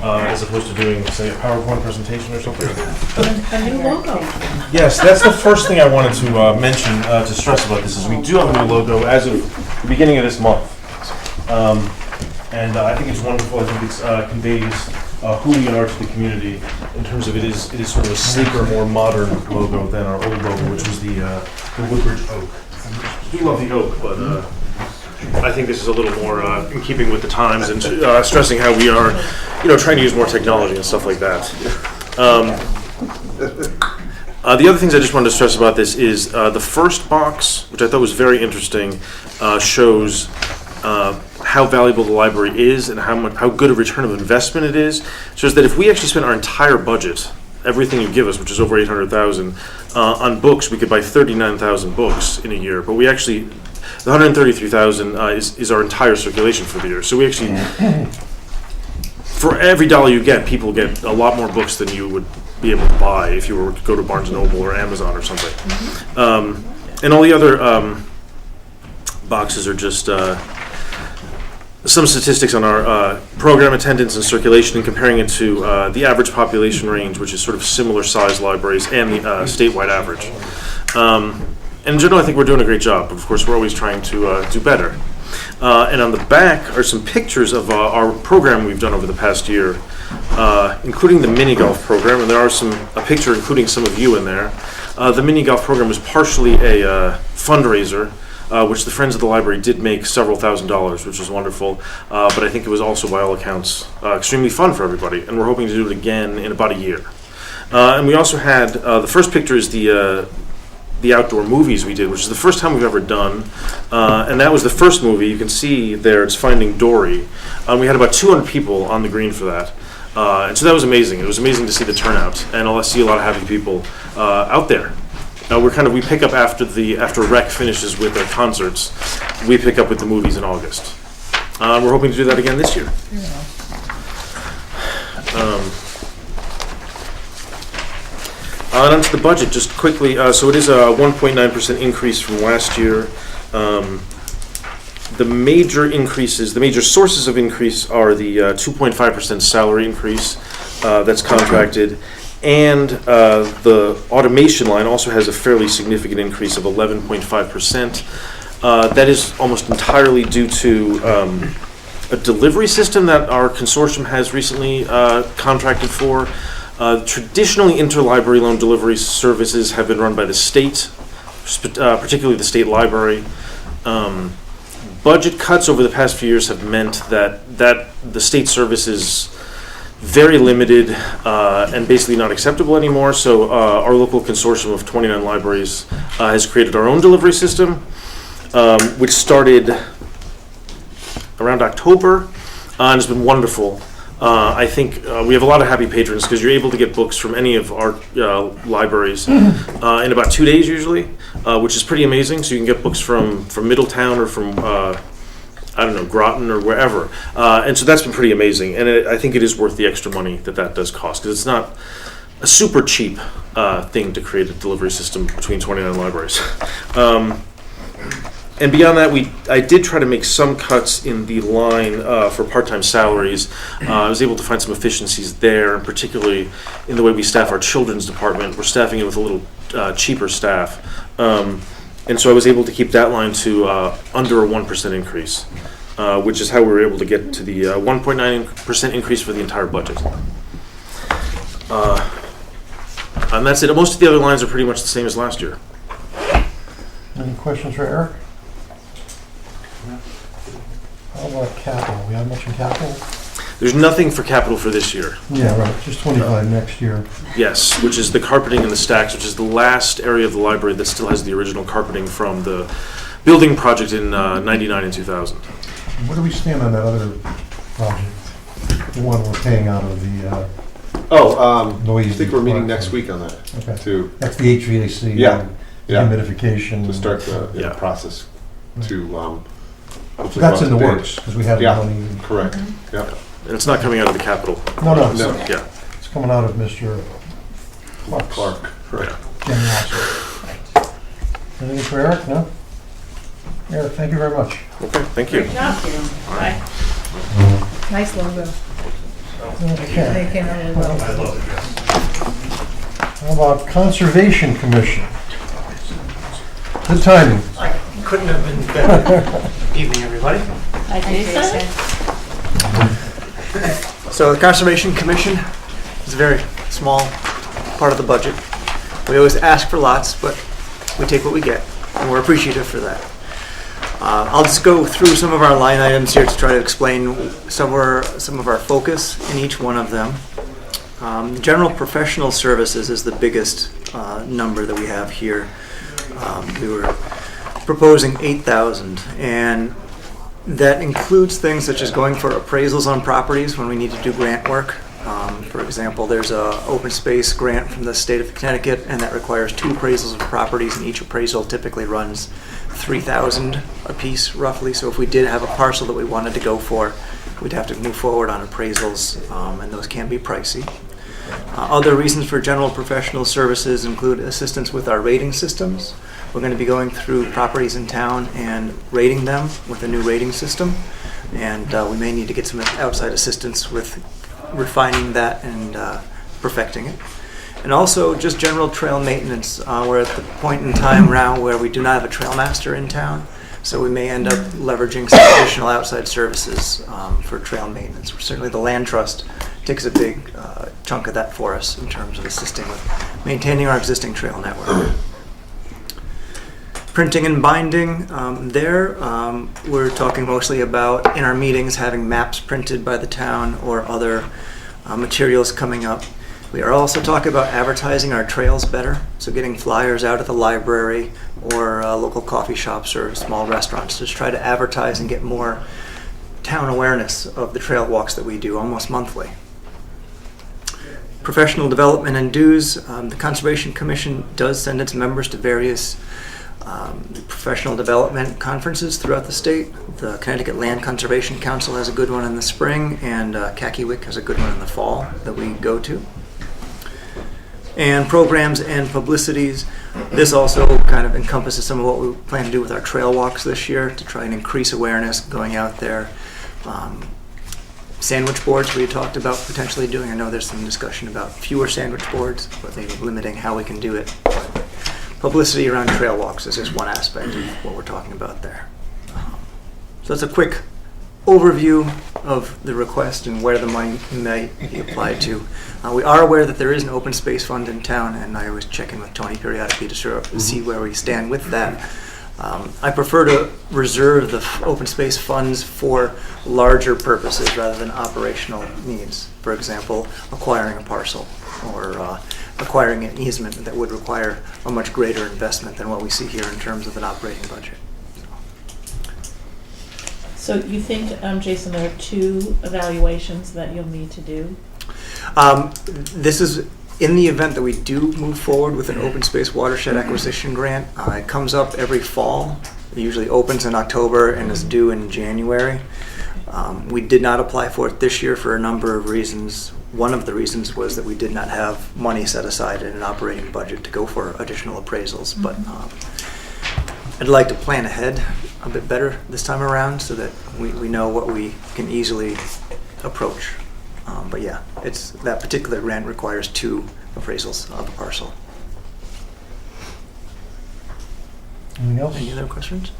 S15: as opposed to doing, say, a PowerPoint presentation or something.
S3: A new logo.
S15: Yes, that's the first thing I wanted to mention, to stress about this, is we do have a new logo as of the beginning of this month. And I think it's wonderful. I think it conveys who we are to the community in terms of it is sort of a sleeker, more modern logo than our old logo, which was the Woodbridge oak. I do love the oak, but I think this is a little more in keeping with the times and stressing how we are, trying to use more technology and stuff like that. The other things I just wanted to stress about this is the first box, which I thought was very interesting, shows how valuable the library is and how good a return of investment it is. Shows that if we actually spend our entire budget, everything you give us, which is over 800,000, on books, we could buy 39,000 books in a year. But we actually, the 133,000 is our entire circulation for the year. So we actually, for every dollar you get, people get a lot more books than you would be able to buy if you were to go to Barnes & Noble or Amazon or something. And all the other boxes are just some statistics on our program attendance and circulation and comparing it to the average population range, which is sort of similar size libraries, and the statewide average. And in general, I think we're doing a great job. But of course, we're always trying to do better. And on the back are some pictures of our program we've done over the past year, including the mini golf program. And there are a picture including some of you in there. The mini golf program was partially a fundraiser, which the Friends of the Library did make several $1,000s, which was wonderful. But I think it was also, by all accounts, extremely fun for everybody. And we're hoping to do it again in about a year. And we also had, the first picture is the outdoor movies we did, which is the first time we've ever done. And that was the first movie. You can see there, it's Finding Dory. We had about 200 people on the green for that. And so that was amazing. It was amazing to see the turnout. And I see a lot of happy people out there. We pick up after Rec finishes with their concerts. We pick up with the movies in August. We're hoping to do that again this year. And onto the budget, just quickly. So it is a 1.9% increase from last year. The major sources of increase are the 2.5% salary increase that's contracted, and the automation line also has a fairly significant increase of 11.5%. That is almost entirely due to a delivery system that our consortium has recently contracted for. Traditionally, interlibrary loan delivery services have been run by the state, particularly the state library. Budget cuts over the past few years have meant that the state service is very limited and basically not acceptable anymore. So our local consortium of 29 libraries has created our own delivery system, which started around October, and it's been wonderful. I think we have a lot of happy patrons because you're able to get books from any of our libraries in about 2 days usually, which is pretty amazing. So you can get books from Middletown or from, Groton or wherever. And so that's been pretty amazing. And I think it is worth the extra money that does cost, because it's not a super cheap thing to create a delivery system between 29 libraries. And beyond that, I did try to make some cuts in the line for part-time salaries. I was able to find some efficiencies there, and particularly in the way we staff our children's department. We're staffing it with a little cheaper staff. And so I was able to keep that line to under a 1% increase, which is how we were able to get to the 1.9% increase for the entire budget. And that's it. Most of the other lines are pretty much the same as last year.
S1: Any questions for Eric? How about capital? We have much in capital?
S15: There's nothing for capital for this year.
S1: Yeah, right. Just 25 next year.
S15: Yes, which is the carpeting and the stacks, which is the last area of the library that still has the original carpeting from the building project in 99 and 2000.
S1: Where do we stand on that other project? The one we're paying out of the
S7: I think we're meeting next week on that.
S1: Okay.
S7: To
S1: That's the HVAC.
S7: Yeah.
S1: Humidification.
S7: to start the process to.
S1: So that's in the works because we have the money.
S7: Correct. Yeah.
S15: And it's not coming out of the capital.
S1: No.
S15: Yeah.
S1: It's coming out of Mr.
S7: Clark. Correct.
S1: Anything for Eric? No? Eric, thank you very much.
S15: Okay, thank you.
S3: Great job. Bye.
S14: Nice logo.
S1: Okay.
S14: They came out really well.
S1: How about Conservation Commission? Good timing.
S16: Couldn't have been better. Evening, everybody.
S3: Hi, Jason.
S16: So the Conservation Commission is a very small part of the budget. We always ask for lots, but we take what we get, and we're appreciative for that. I'll just go through some of our line items here to try to explain some of our focus in each one of them. General professional services is the biggest number that we have here. We were proposing 8,000, and that includes things such as going for appraisals on properties when we need to do grant work. For example, there's a open space grant from the state of Connecticut, and that requires 2 appraisals of properties, and each appraisal typically runs $3,000 a piece, roughly. So if we did have a parcel that we wanted to go for, we'd have to move forward on appraisals, and those can be pricey. Other reasons for general professional services include assistance with our rating systems. We're going to be going through properties in town and rating them with a new rating system. and we may need to get some outside assistance with refining that and perfecting it. And also just general trail maintenance. We're at the point in time now where we do not have a trail master in town, so we may end up leveraging some additional outside services for trail maintenance. Certainly the Land Trust takes a big chunk of that for us in terms of assisting with maintaining our existing trail network. Printing and binding, we're talking mostly about, in our meetings, having maps printed by the town or other materials coming up. We are also talking about advertising our trails better, so getting flyers out at the library or local coffee shops or small restaurants. Just try to advertise and get more town awareness of the trail walks that we do almost monthly. Professional development and dues. The Conservation Commission does send its members to various professional development conferences throughout the state. The Connecticut Land Conservation Council has a good one in the spring, and Kakiwik has a good one in the fall that we go to. And programs and publicities. This also kind of encompasses some of what we plan to do with our trail walks this year to try and increase awareness going out there. Sandwich boards we talked about potentially doing. I know there's some discussion about fewer sandwich boards, but maybe limiting how we can do it. Publicity around trail walks is just one aspect of what we're talking about there. So that's a quick overview of the request and where the money may be applied to. We are aware that there is an open space fund in town, and I always check in with Tony periodically to see where we stand with that. I prefer to reserve the open space funds for larger purposes rather than operational needs. For example, acquiring a parcel or acquiring an easement that would require a much greater investment than what we see here in terms of an operating budget.
S3: So you think, Jason, there are 2 evaluations that you'll need to do?
S16: This is in the event that we do move forward with an open space watershed acquisition grant. It comes up every fall. It usually opens in October and is due in January. We did not apply for it this year for a number of reasons. One of the reasons was that we did not have money set aside in an operating budget to go for additional appraisals. But I'd like to plan ahead a bit better this time around so that we know what we can easily approach. But yeah, that particular grant requires 2 appraisals of a parcel.
S1: Anything else?
S16: Any other questions?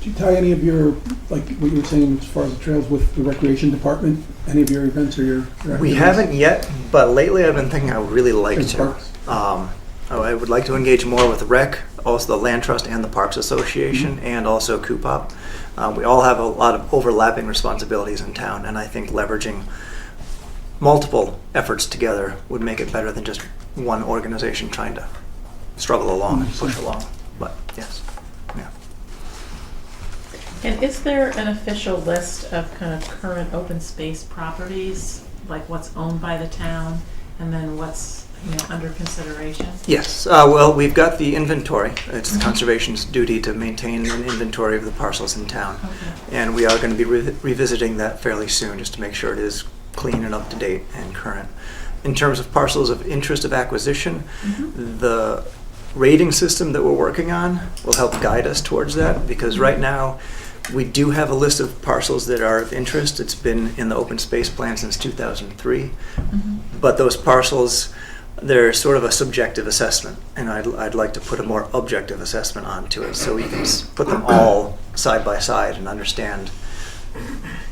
S12: Do you tie any of your, like what you were saying as far as the trails with the recreation department? Any of your events or your activities?
S16: We haven't yet, but lately I've been thinking I would really like to. I would like to engage more with rec, also the Land Trust and the Parks Association, and also CUPOP. We all have a lot of overlapping responsibilities in town, and I think leveraging multiple efforts together would make it better than just one organization trying to struggle along and push along. But yes.
S3: And is there an official list of kind of current open space properties, like what's owned by the town, and then what's under consideration?
S16: Yes. Well, we've got the inventory. It's the Conservation's duty to maintain an inventory of the parcels in town. Okay. And we are going to be revisiting that fairly soon just to make sure it is clean and up to date and current. In terms of parcels of interest of acquisition, the rating system that we're working on will help guide us towards that, because right now we do have a list of parcels that are of interest. It's been in the open space plan since 2003. But those parcels, they're sort of a subjective assessment, and I'd like to put a more objective assessment onto it so we can put them all side by side and understand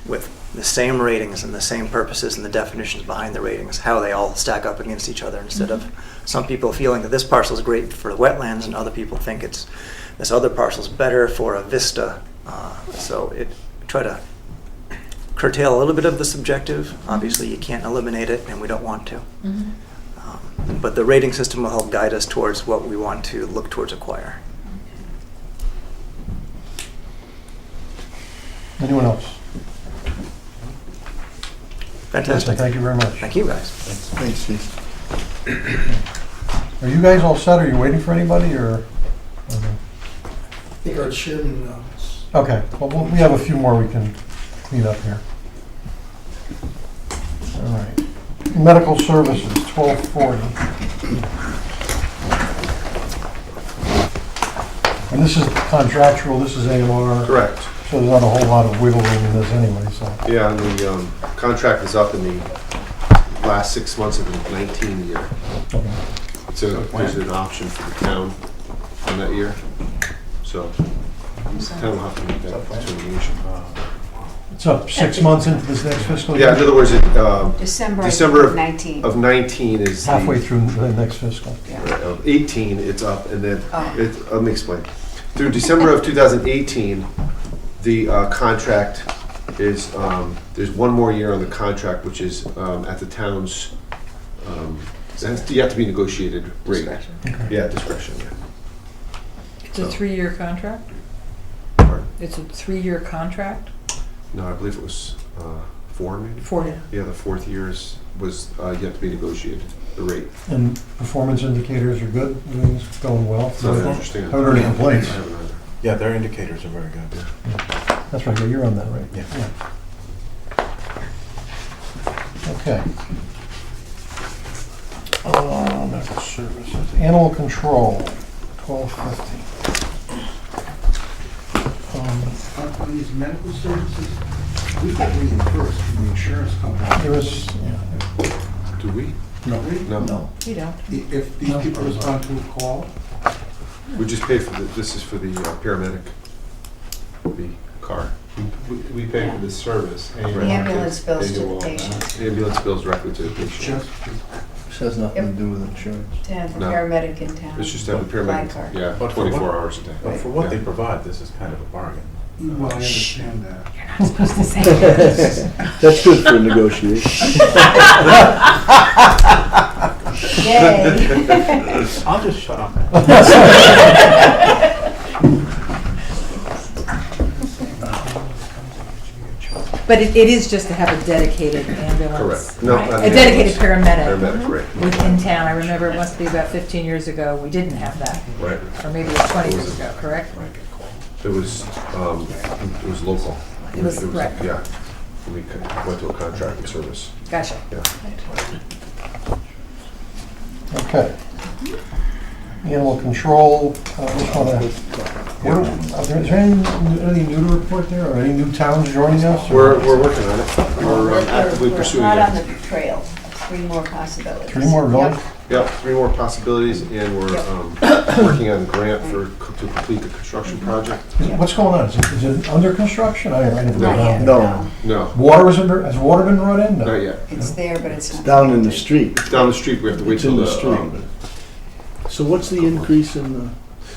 S16: with the same ratings and the same purposes and the definitions behind the ratings, how they all stack up against each other, instead of some people feeling that this parcel is great for the wetlands and other people think this other parcel is better for a vista. So try to curtail a little bit of the subjective. Obviously you can't eliminate it, and we don't want to. But the rating system will help guide us towards what we want to look towards acquire.
S1: Anyone else?
S16: Fantastic.
S1: Thank you very much.
S16: Thank you, guys.
S11: Thanks, Steve.
S1: Are you guys all set? Are you waiting for anybody, or? Okay.
S11: I think our chairman
S1: Okay, well, we have a few more we can clean up here. All right. Medical services, 1240. And this is contractual, this is AMR.
S7: Correct.
S1: So there's not a whole lot of wiggle room in this anyway, so.
S7: Yeah, and the contract is up in the last 6 months of the 19 year.
S1: Okay.
S7: So there's an option for the town on that year. So the town will have to make that determination.
S1: It's up 6 months into this next fiscal year?
S7: Yeah, in other words,
S4: December
S7: December
S4: of 19.
S7: of 19 is
S1: Halfway through the next fiscal.
S7: Right, of 18, it's up, and then,
S4: Oh.
S7: let me explain. Through December of 2018, the contract is, there's one more year on the contract, which is at the town's, you have to be negotiated rate.
S14: Discretion.
S7: Yeah, discretion, yeah.
S14: It's a 3-year contract?
S7: Pardon?
S14: It's a 3-year contract?
S7: No, I believe it was 4 maybe?
S14: 4.
S7: Yeah, the fourth year was yet to be negotiated, the rate.
S1: And performance indicators are good, everything's going well?
S7: It's not interesting.
S1: Haven't heard any complaints.
S7: I haven't either.
S8: Yeah, their indicators are very good.
S1: That's right, yeah, you're on that, right?
S8: Yeah.
S1: Okay. Medical services, animal control, 1250.
S6: On these medical services, we get reimbursed from the insurance company.
S1: There is,
S7: Do we?
S1: no,
S7: No.
S14: You don't.
S6: If these people respond to a call,
S7: We just pay for this is for the paramedic, the car.
S8: We pay for the service.
S4: The ambulance bills to the patients.
S7: The ambulance bills directly to the patient.
S6: just,
S11: This has nothing to do with insurance.
S4: To have the
S7: No.
S4: paramedic in town.
S7: It's just to have the
S4: Flag
S7: paramedic,
S4: car.
S7: yeah,
S8: But for
S7: 24
S8: what-
S7: hours a day.
S8: But for what
S7: Yeah.
S8: they provide, this is kind of a bargain.
S6: well, I understand that.
S14: You're not supposed to say that.
S11: That's good for negotiation.
S4: Yay.
S8: I'll just shut up.
S14: But it is just to have a dedicated ambulance.
S7: Correct. No,
S14: Right.
S7: not
S14: A
S7: the
S14: dedicated
S7: ambulance.
S14: paramedic.
S7: Paramedic, right.
S14: Within town. I remember it must be about 15 years ago, we didn't have that.
S7: Right.
S14: Or maybe it was 20 years ago, correct?
S7: It was local.
S14: It was, right.
S7: Yeah. We went to a contracted service.
S14: Gotcha.
S7: Yeah.
S1: okay. Animal control, just wanna, is there anything new to report there, or any new towns joining us? or-
S7: We're working on it. We're actively pursuing
S4: We're right on
S7: it.
S4: the trail, 3 more possibilities.
S1: 3 more really?
S7: Yep, 3 more possibilities, and we're working on a grant to complete the construction project.
S1: What's going on? Is it under construction? I didn't
S4: Not yet,
S1: know.
S11: No.
S7: No,
S1: Has water been brought in? No.
S7: not yet.
S4: It's there, but it's not.
S11: Down in the street.
S7: It's down the street. We have to wait
S11: It's
S7: till
S11: in the
S7: the.
S11: street. So what's the increase in the?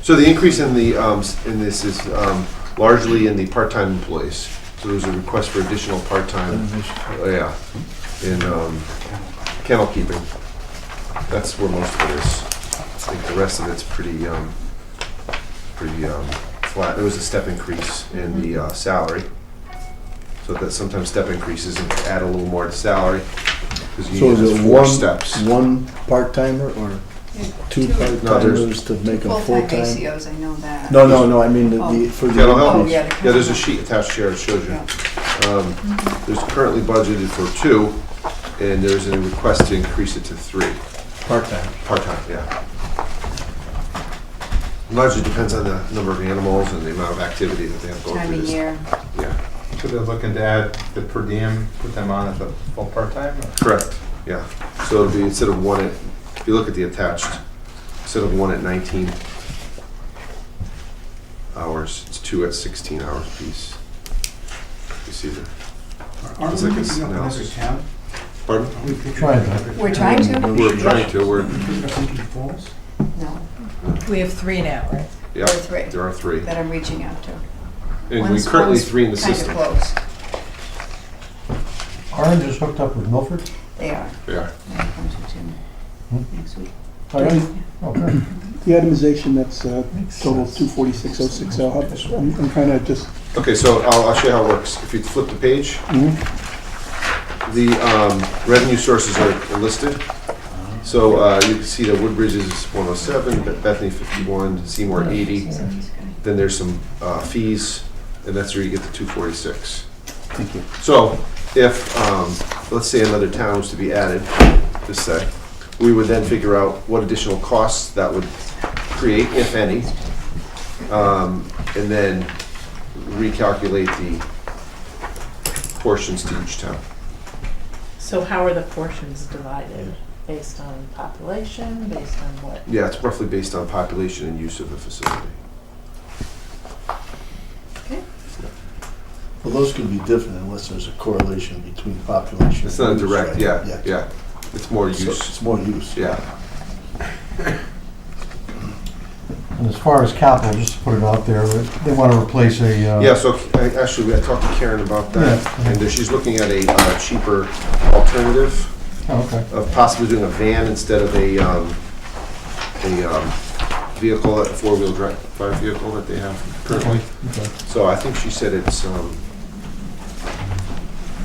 S7: So the increase in the, in this is largely in the part-time employees. So there was a request for additional part-time, in kennel keeping. That's where most of it is. I think the rest of it's pretty flat. There was a step increase in the salary. So that sometimes step increases and add a little more to salary. Because
S11: So
S7: you
S11: is
S7: need
S11: it
S7: 4 steps.
S11: one part-timer or two
S7: No,
S11: part-timers to make them
S4: Full-time
S11: full-time?
S4: ACOs, I know that.
S11: No, I mean,
S4: Oh.
S11: for the
S7: Kennel health?
S11: increase.
S4: yeah.
S7: Yeah, there's a sheet attached here that shows you. There's currently budgeted for 2, and there's a request to increase it to 3.
S11: Part-time.
S7: Part-time, yeah. Largely depends on the number of animals and the amount of activity that they have going
S4: Time
S7: through
S4: of
S7: this.
S4: year.
S7: Yeah,
S8: So they're looking to add the per diem, put them on as a full part-time?
S7: correct, yeah. So it'll be, instead of 1 at, if you look at the attached, instead of 1 at 19 hours, it's 2 at 16 hours apiece. You see there.
S6: Aren't
S7: It's
S6: we
S7: like
S6: picking up another
S7: analysis.
S6: town?
S7: Pardon?
S6: Are we picking up
S1: Trying to.
S6: another town?
S4: We're trying to?
S7: We're trying to, we're,
S6: Picking up Lincoln Falls?
S4: No,
S14: We have 3 now, right?
S7: yeah,
S4: There are 3.
S7: there are 3.
S4: that I'm reaching out to.
S7: And we
S4: One's-
S7: currently
S4: one's
S7: 3 in the system.
S4: Kind of close.
S1: Orange is hooked up with Milford?
S4: They are.
S7: Yeah.
S4: They'll come to Jim next week.
S1: Oh, yeah? Okay.
S12: The itemization, that's total 246,060. I'm kind of just,
S7: Okay, so I'll show you how it works. If you flip the page, the revenue sources are listed. So you can see that Woodbridge is 107, Bethany 51, Seymour 80. Then there's some fees, and that's where you get the 246.
S11: Thank you.
S7: So if, let's say another town was to be added, just say, we would then figure out what additional costs that would create, if any. And then recalculate the portions to each town.
S3: So how are the portions divided? Based on population, based on what?
S7: Yeah, it's roughly based on population and use of the facility.
S3: Okay.
S11: Well, those could be different unless there's a correlation between population.
S7: It's not a
S11: and use,
S7: direct,
S11: right?
S7: yeah. It's more
S11: So
S7: use.
S11: it's more use.
S7: Yeah.
S1: And as far as capital, just to put it out there, they want to replace a...
S7: Yeah, so actually, I talked to Karen about that,
S1: Yeah.
S7: and she's looking at a cheaper alternative
S1: Oh, okay.
S7: of possibly doing a van instead of a vehicle, a four-wheel drive vehicle that they have currently.
S1: Okay.
S7: So I think she said it's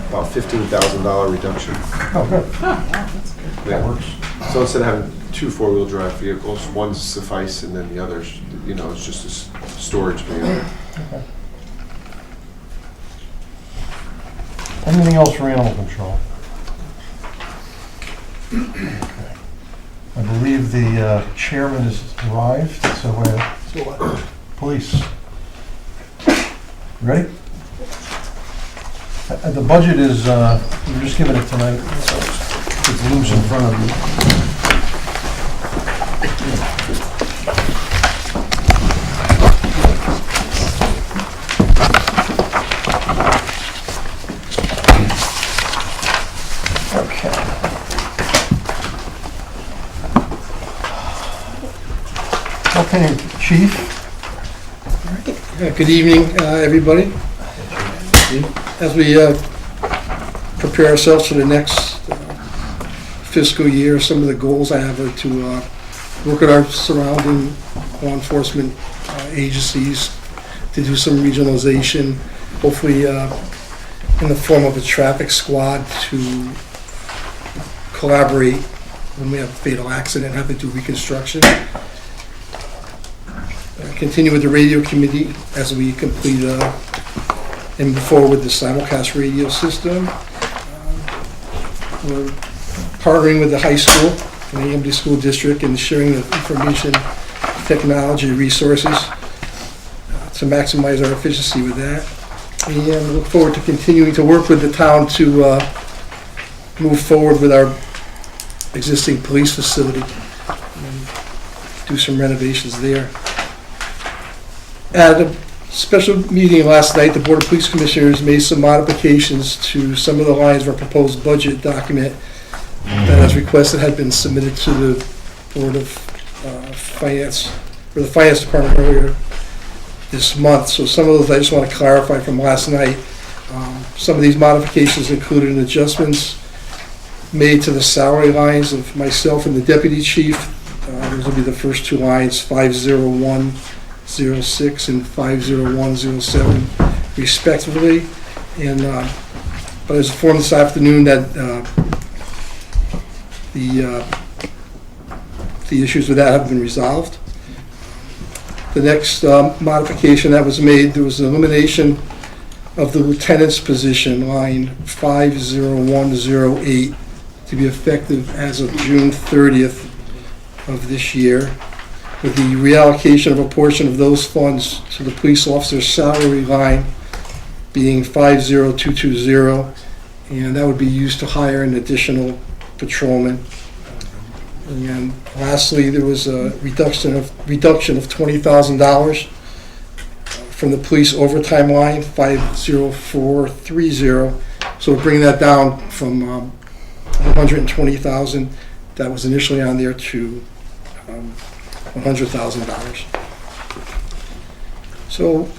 S7: about $15,000 reduction.
S1: Oh, good.
S3: Yeah, that's good.
S1: That works.
S7: So instead of having two four-wheel drive vehicles, one suffice, and then the others, it's just a storage van.
S1: Okay. Anything else for animal control? Okay. I believe the chairman has arrived, so police. Ready? The budget is, we're just giving it tonight, so it's loose in front of you. Okay. Okay, Chief?
S17: Good evening, everybody. As we prepare ourselves for the next fiscal year, some of the goals I have are to work with our surrounding law enforcement agencies to do some regionalization, hopefully in the form of a traffic squad to collaborate when we have a fatal accident, have to do reconstruction. Continue with the radio committee as we complete and move forward with the simulcast radio system. We're partnering with the high school and the Amity School District and sharing the information technology resources to maximize our efficiency with that. And we look forward to continuing to work with the town to move forward with our existing police facility and do some renovations there. At a special meeting last night, the Board of Police Commissioners made some modifications to some of the lines of our proposed budget document that, as requested, had been submitted to the Board of Finance, or the Finance Department earlier this month. So some of those I just want to clarify from last night. Some of these modifications included adjustments made to the salary lines of myself and the Deputy Chief. Those will be the first two lines, 50106 and 50107 respectively. And but I was informed this afternoon that the issues with that have been resolved. The next modification that was made, there was an elimination of the lieutenant's position, line 50108, to be effective as of June 30th of this year, with the reallocation of a portion of those funds to the police officer's salary line being 50220, and that would be used to hire an additional patrolman. And lastly, there was a reduction of $20,000 from the police overtime line, 50430. So we're bringing that down from $120,000 that was initially on there to $100,000. So,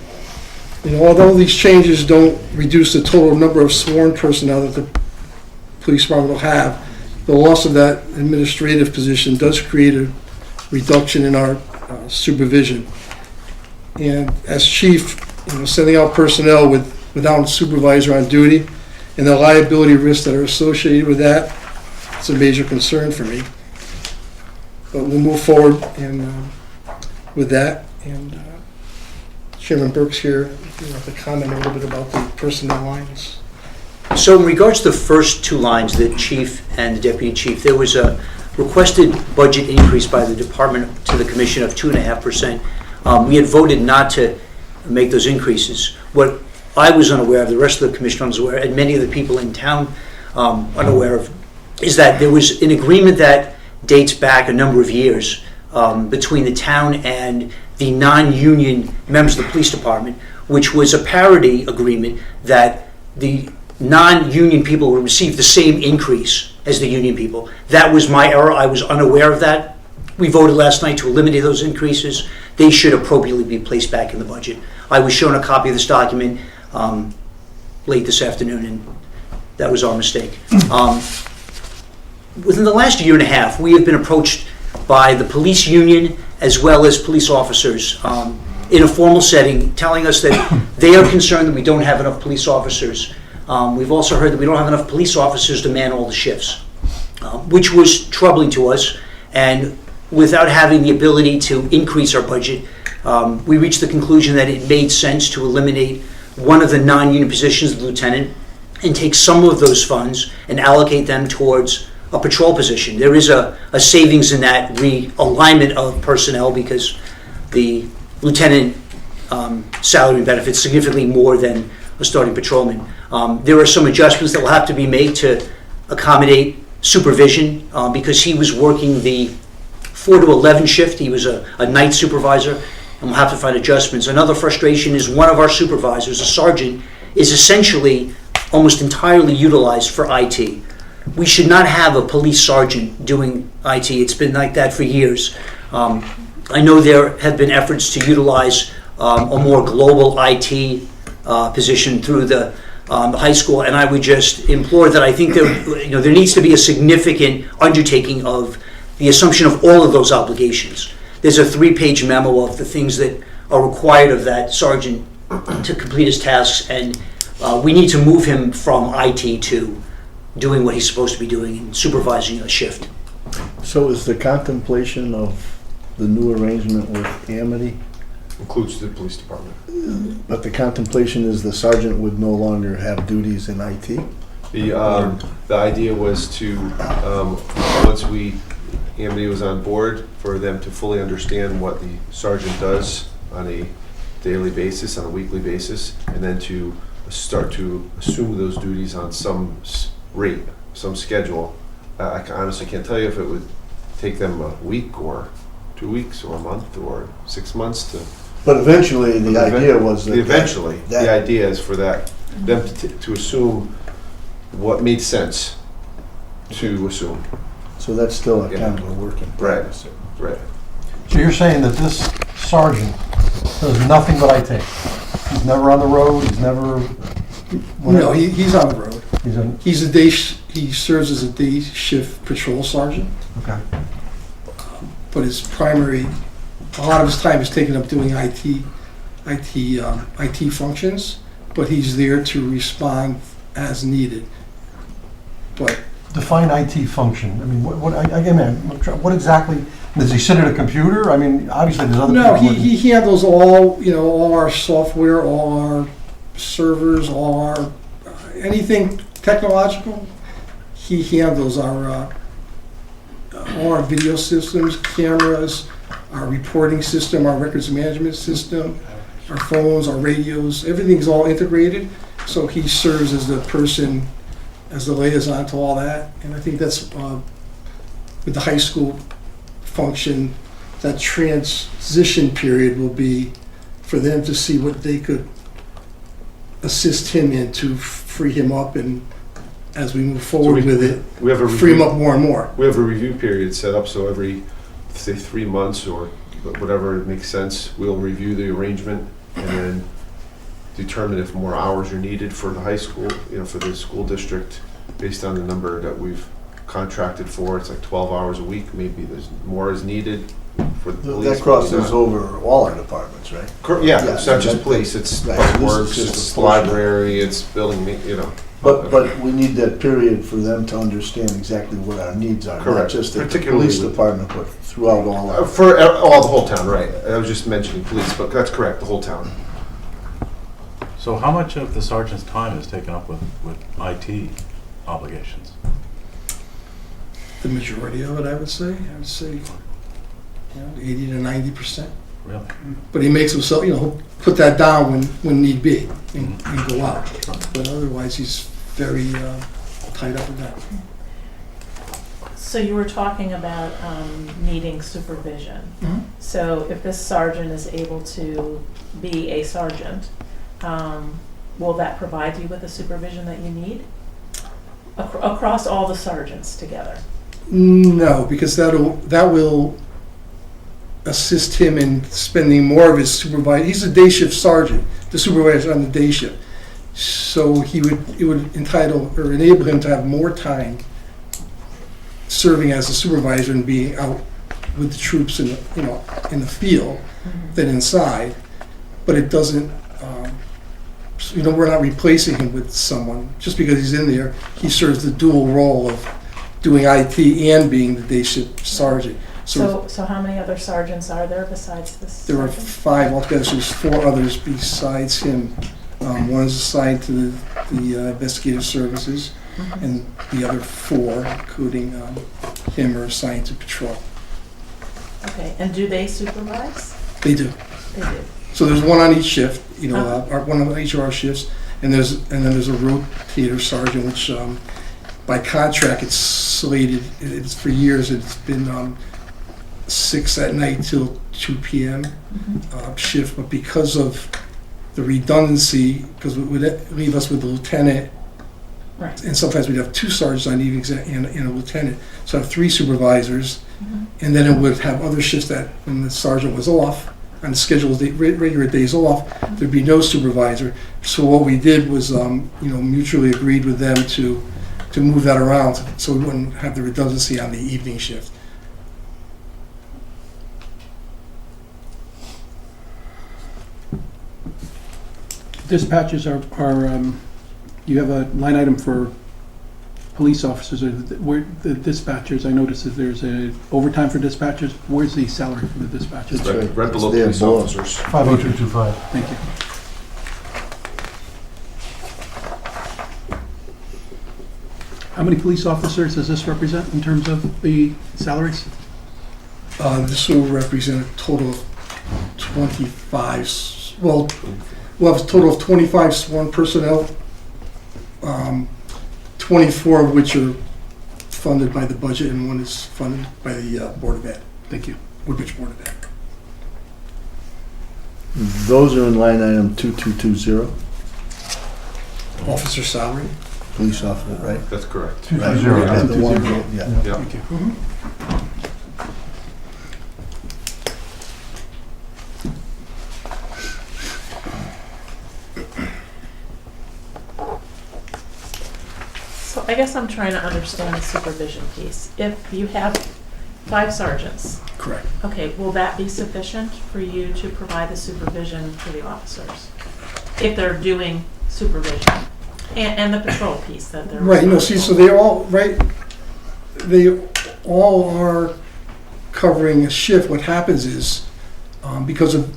S17: although these changes don't reduce the total number of sworn personnel that the police department will have, the loss of that administrative position does create a reduction in our supervision. And as chief, sending out personnel without a supervisor on duty and the liability risks that are associated with that, it's a major concern for me. But we'll move forward with that. And Chairman Burke's here, if you want to comment a little bit about the personnel lines.
S18: So in regards to the first two lines, the chief and the deputy chief, there was a requested budget increase by the department to the commission of 2.5%. We had voted not to make those increases. what I was unaware of, the rest of the commission was aware, and many of the people in town unaware of, is that there was an agreement that dates back a number of years between the town and the non-union members of the police department, which was a parity agreement that the non-union people would receive the same increase as the union people. That was my error. I was unaware of that. We voted last night to eliminate those increases. They should appropriately be placed back in the budget. I was shown a copy of this document late this afternoon, and that was our mistake. Within the last year and a half, we have been approached by the police union as well as police officers in a formal setting, telling us that they are concerned that we don't have enough police officers. We've also heard that we don't have enough police officers to man all the shifts, which was troubling to us. And without having the ability to increase our budget, we reached the conclusion that it made sense to eliminate one of the non-union positions, the lieutenant, and take some of those funds and allocate them towards a patrol position. There is a savings in that realignment of personnel because the lieutenant salary and benefits significantly more than a starting patrolman. There are some adjustments that will have to be made to accommodate supervision because he was working the 4 to 11 shift. He was a night supervisor, and we'll have to find adjustments. Another frustration is one of our supervisors, a sergeant, is essentially almost entirely utilized for IT. We should not have a police sergeant doing IT. It's been like that for years. I know there have been efforts to utilize a more global IT position through the high school, and I would just implore that I think there needs to be a significant undertaking of the assumption of all of those obligations. There's a 3-page memo of the things that are required of that sergeant to complete his tasks, and we need to move him from IT to doing what he's supposed to be doing and supervising a shift.
S11: So is the contemplation of the new arrangement with Amity?
S7: Includes the police department.
S11: But the contemplation is the sergeant would no longer have duties in IT?
S7: The idea was to, once Amity was on board, for them to fully understand what the sergeant does on a daily basis, on a weekly basis, and then to start to assume those duties on some rate, some schedule. I honestly can't tell you if it would take them a week or 2 weeks or a month or 6 months to.
S11: But eventually, the idea was that.
S7: The idea is for them to assume what made sense to assume.
S11: So that's still a kind of a work in progress.
S7: Right.
S1: So you're saying that this sergeant does nothing but IT? He's never on the road, he's never...
S17: No, he's on the road.
S1: He
S17: serves as a day shift patrol sergeant.
S1: Okay.
S17: But his primary, a lot of his time is taken up doing IT functions, but he's there to respond as needed. But
S1: define IT function. I mean, what exactly, does he sit at a computer? I mean, obviously there's other
S17: no,
S1: people.
S17: he handles all our software, all our servers, all our anything technological. He handles all our video systems, cameras, our reporting system, our records management system, our phones, our radios. Everything's all integrated. So he serves as the person, as the liaison to all that. And I think that's with the high school function, that transition period will be for them to see what they could assist him in to free him up, and as we move forward with it,
S7: we have a
S17: free him up more and more.
S7: We have a review period set up, so every, say, 3 months or whatever makes sense, we'll review the arrangement and then determine if more hours are needed for the high school, for the school district, based on the number that we've contracted for. It's like 12 hours a week. Maybe there's more is needed for the police.
S11: That crosses over all our departments, right?
S7: Yeah, it's not just police. It's public works, it's library, it's building,
S11: But we need that period for them to understand exactly what our needs are.
S7: Correct.
S11: Not just at the police department, but throughout all our...
S7: For all the whole town, right. I was just mentioning police, but that's correct, the whole town.
S19: So how much of the sergeant's time is taken up with IT obligations?
S17: The majority of it, I would say. 80 to 90%.
S19: Really?
S17: But he makes himself, he'll put that down when need be and go out. But otherwise, he's very tied up with that.
S3: So you were talking about needing supervision.
S17: Mhm.
S3: So if this sergeant is able to be a sergeant, will that provide you with the supervision that you need? Across all the sergeants together?
S17: No, because that will assist him in spending more of his supervisor. He's a day shift sergeant, the supervisor on the day shift. So it would entitle or enable him to have more time serving as a supervisor and being out with the troops in the field than inside. But it doesn't. We're not replacing him with someone. Just because he's in there, he serves the dual role of doing IT and being the day shift sergeant.
S3: So how many other sergeants are there besides this?
S17: There are 5 altogether, so there's 4 others besides him. One is assigned to the investigative services, and the other 4, including him, are assigned to patrol.
S3: Okay, and do they supervise?
S17: They do.
S3: They do.
S17: So there's one on each shift, one on each of our shifts, and then there's a rotator sergeant, which by contract it's slated. It's for years. It's been 6 at night till 2 p.m. Shift, but because of the redundancy, because it would leave us with a lieutenant,
S3: right,
S17: and sometimes we'd have 2 sergeants on evenings and a lieutenant, so I have 3 supervisors, and then it would have other shifts that when the sergeant was off, on the scheduled regular days off, there'd be no supervisor. So what we did was, mutually agreed with them to move that around, so we wouldn't have the redundancy on the evening shift.
S12: Dispatches are you have a line item for police officers, or where the dispatchers, I noticed that there's a overtime for dispatchers. Where's the salary for the dispatchers?
S7: Right below police officers.
S1: 50225.
S12: Thank you. How many police officers does this represent in terms of the salaries?
S17: This will represent a total of 25, we'll have a total of 25 sworn personnel, 24 of which are funded by the budget, and 1 is funded by the Board of Ed.
S12: Thank you.
S17: Woodbridge Board of Ed.
S11: Those are in line item 2220,
S17: Officer salary.
S11: police officer, right?
S7: That's correct.
S1: 220.
S11: Right, the one, yeah.
S12: Thank you.
S3: So I guess I'm trying to understand the supervision piece. If you have 5 sergeants,
S17: Correct.
S3: okay, will that be sufficient for you to provide the supervision for the officers? If they're doing supervision and the patrol piece that they're
S17: Right, so they all are covering a shift. What happens is, because of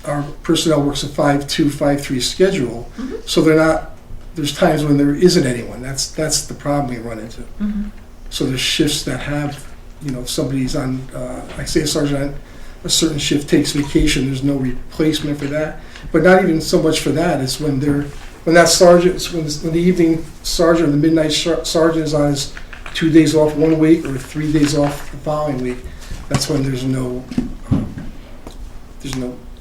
S17: our personnel works a 5-2, 5-3 schedule, so there's times when there isn't anyone. That's the problem we run into. So there's shifts that have, if somebody's on, like say a sergeant on a certain shift takes vacation, there's no replacement for that. But not even so much for that, it's when that sergeant, when the evening sergeant or the midnight sergeant is on his 2 days off one week or 3 days off the following week, that's when there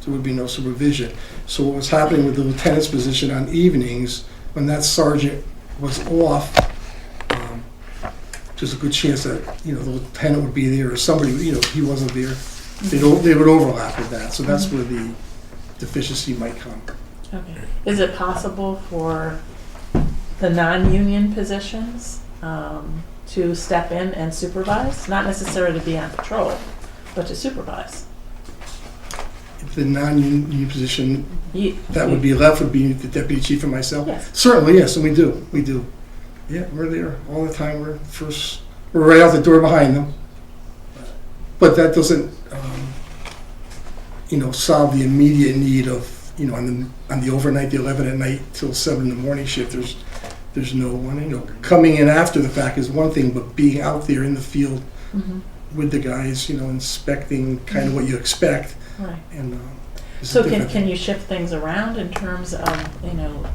S17: would be no supervision. So what was happening with the lieutenant's position on evenings, when that sergeant was off, there's a good chance that, the lieutenant would be there or somebody, if he wasn't there, they would overlap with that. So that's where the deficiency might come.
S3: Okay. Is it possible for the non-union positions to step in and supervise? Not necessarily to be on patrol, but to supervise?
S17: If the non-union position that would be left would be the deputy chief and myself?
S3: Yes.
S17: Certainly, yes, and we do. Yeah, we're there all the time. We're right out the door behind them. But that doesn't, solve the immediate need of, on the overnight, the 11 at night till 7 in the morning shift. There's no one. Coming in after the fact is one thing, but being out there in the field, with the guys, inspecting kind of what you expect.
S3: Right.
S17: And it's
S3: So
S17: different.
S3: can you shift things around in terms of,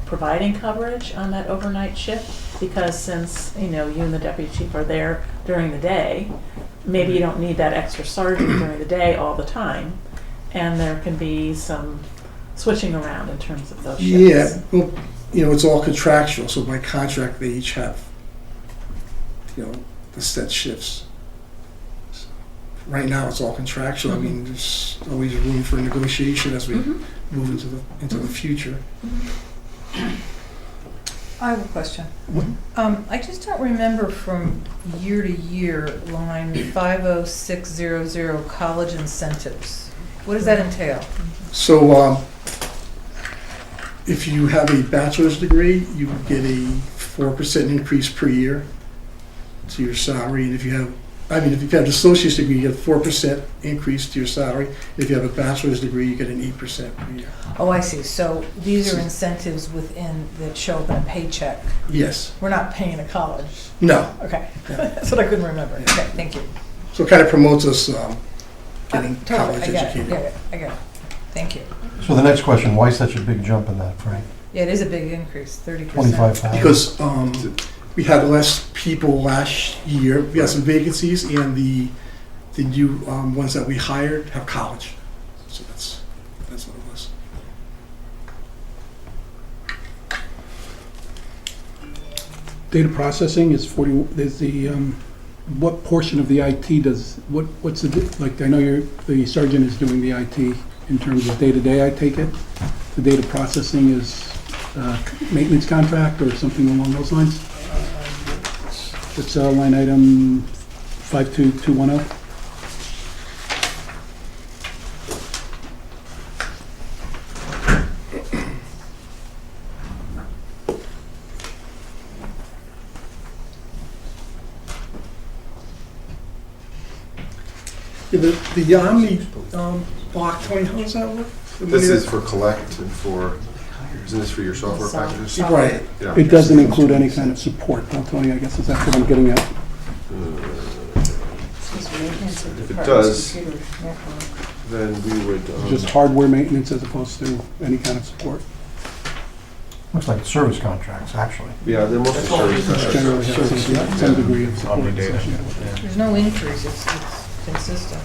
S3: providing coverage on that overnight shift? Because since, you and the deputy chief are there during the day, maybe you don't need that extra sergeant during the day all the time. And there can be some switching around in terms of those shifts.
S17: Yeah, well, it's all contractual, so by contract, they each have, the set shifts. So right now, it's all contractual. I mean, there's always room for negotiation as we move into the future.
S14: I have a question. I just don't remember from year to year, line 50600, college incentives. What does that entail?
S17: So, if you have a bachelor's degree, you get a 4% increase per year to your salary. And if you have an associate's degree, you get a 4% increase to your salary. If you have a bachelor's degree, you get an 8% per year.
S14: Oh, I see. So these are incentives that show up in a paycheck.
S17: Yes.
S14: We're not paying a college.
S17: No.
S14: Okay. That's what I couldn't remember. Okay, thank you.
S17: So it kind of promotes us getting college
S14: I get it.
S17: educated.
S14: I get it. Thank you.
S1: So the next question, why such a big jump in that, Frank?
S14: Yeah, it is a big increase, 30%.
S1: 25,000?
S17: Because we had less people last year. We had some vacancies, and the new ones that we hired have college. So that's what it was.
S12: Data processing is 40, there's the, what portion of the IT what's I know the sergeant is doing the IT in terms of day-to-day, I take it. The data processing is maintenance contract or something along those lines? It's line item 52210.
S17: Yeah, the Omni block, Tony, how does that work?
S7: This is for collect and isn't this for your software packages?
S17: Right.
S7: Yeah.
S12: It doesn't include any kind of support, though, Tony, I guess is that what I'm getting at?
S7: If it does, then we would.
S12: Just hardware maintenance as opposed to any kind of support?
S1: Looks like service contracts, actually.
S7: Yeah, they're mostly service contracts.
S12: Generally have some degree of support
S19: Omni data.
S12: associated with it.
S14: There's no increase, it's consistent.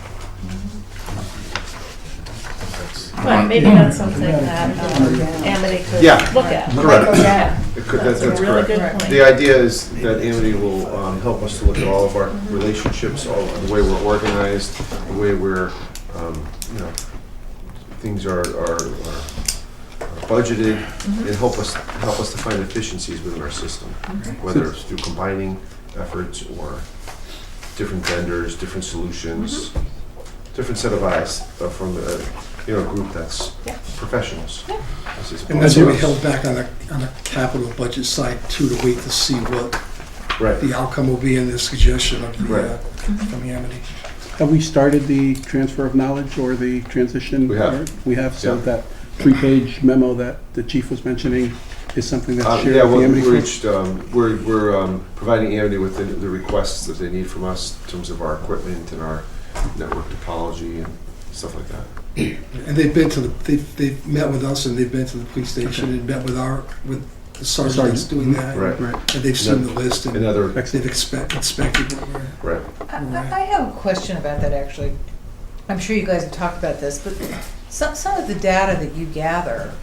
S3: But maybe that's something that Amity could
S7: Yeah.
S3: look at.
S7: Correct.
S3: Yeah.
S7: That's
S3: a really
S7: correct.
S3: good point.
S7: The idea is that Amity will help us to look at all of our relationships, all the way we're organized, the way we're, things are budgeted, and help us to find efficiencies within our system, whether it's through combining efforts or different vendors, different solutions, different set of eyes from a group that's professionals.
S17: And that's why we held back on the capital budget side too, to wait to see what the outcome will be in this suggestion of the from Amity.
S12: Have we started the transfer of knowledge or the transition?
S7: We have.
S12: We have, so that 3-page memo that the chief was mentioning is something that's shared
S7: Yeah,
S12: with the Amity
S7: we're
S12: folks?
S7: providing Amity with the requests that they need from us in terms of our equipment and our network topology and stuff like that.
S17: And they've been to they've met with us, and they've been to the police station and met with the sergeant that's doing that.
S7: Right.
S17: And they've seen the list, and
S7: Another.
S17: they've inspected what we're.
S7: Right.
S14: I have a question about that, actually. I'm sure you guys have talked about this, but some of the data that you gather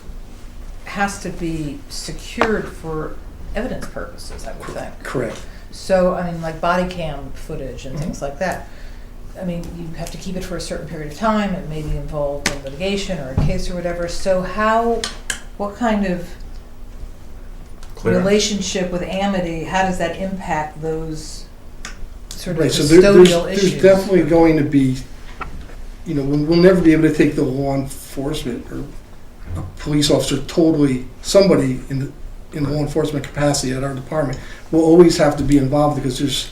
S14: has to be secured for evidence purposes, I would think.
S17: Correct.
S14: So, I mean, like body cam footage and things like that. I mean, you have to keep it for a certain period of time. It may be involved in litigation or a case or whatever. So what kind of relationship with Amity, how does that impact those sort of
S17: So
S14: custodial issues?
S17: there's definitely going to be, we'll never be able to take the law enforcement or a police officer somebody in law enforcement capacity at our department will always have to be involved, because there's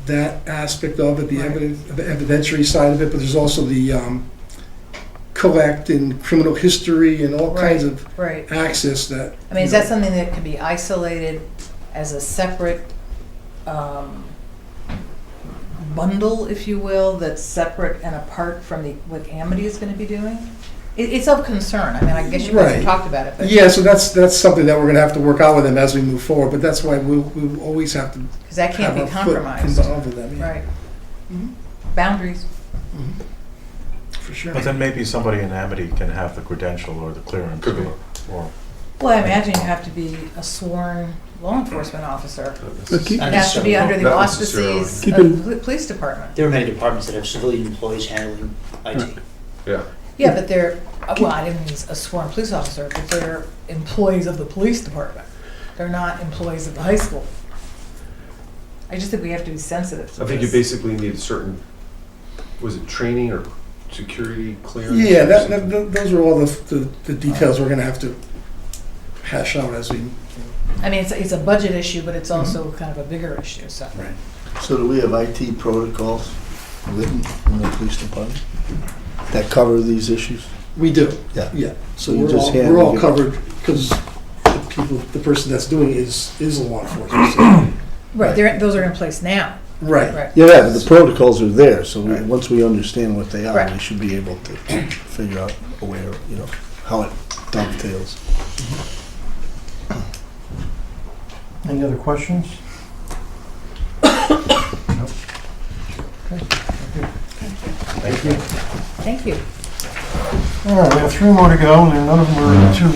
S17: that aspect of it, the evidentiary side of it, but there's also the collect and criminal history and all kinds of access that.
S14: I mean, is that something that could be isolated as a separate bundle, if you will, that's separate and apart from what Amity is going to be doing? It's of concern. I mean, I guess you guys have
S17: Right.
S14: talked about it, but
S17: Yeah, so that's something that we're gonna have to work out with them as we move forward, but that's why we'll always have to
S14: because that can't be
S17: have our foot
S14: compromised.
S17: involved with them, yeah.
S14: Right. Boundaries.
S17: For sure.
S19: But then maybe somebody in Amity can have the credential or the clearance
S7: Could be.
S19: or
S14: Well, I imagine you have to be a sworn law enforcement officer.
S12: But keep-
S14: It has to be under the
S7: Not
S14: auspices
S12: Keep
S14: of
S12: in-
S14: the police department.
S18: There are many departments that have civilian employees handling IT.
S7: Yeah.
S14: Yeah, but they're, well, I didn't mean a sworn police officer, but they're employees of the police department. They're not employees of the high school. I just think we have to be sensitive to
S7: I think you
S14: this.
S7: basically need certain, was it training or security clearance?
S17: Yeah,
S7: or something?
S17: those are all the details we're gonna have to hash out as we.
S14: I mean, it's a budget issue, but it's also kind of a bigger issue, so.
S17: Right.
S11: So do we have IT protocols written in the police department that cover these issues?
S17: We do.
S11: Yeah.
S17: Yeah.
S11: So you
S17: we're
S11: just
S17: all,
S11: handle
S17: we're all
S11: it.
S17: covered because the person that's doing it is a law enforcement. So.
S14: Right, those are in place now.
S17: Right.
S14: Right.
S11: Yeah, but the protocols are there, so once we understand what they are,
S14: Right.
S11: we should be able to figure out where, how it dovetails.
S1: Any other questions? No? Okay, thank you.
S14: Thank you.
S1: All right, we have 3 more to go, and none of them are too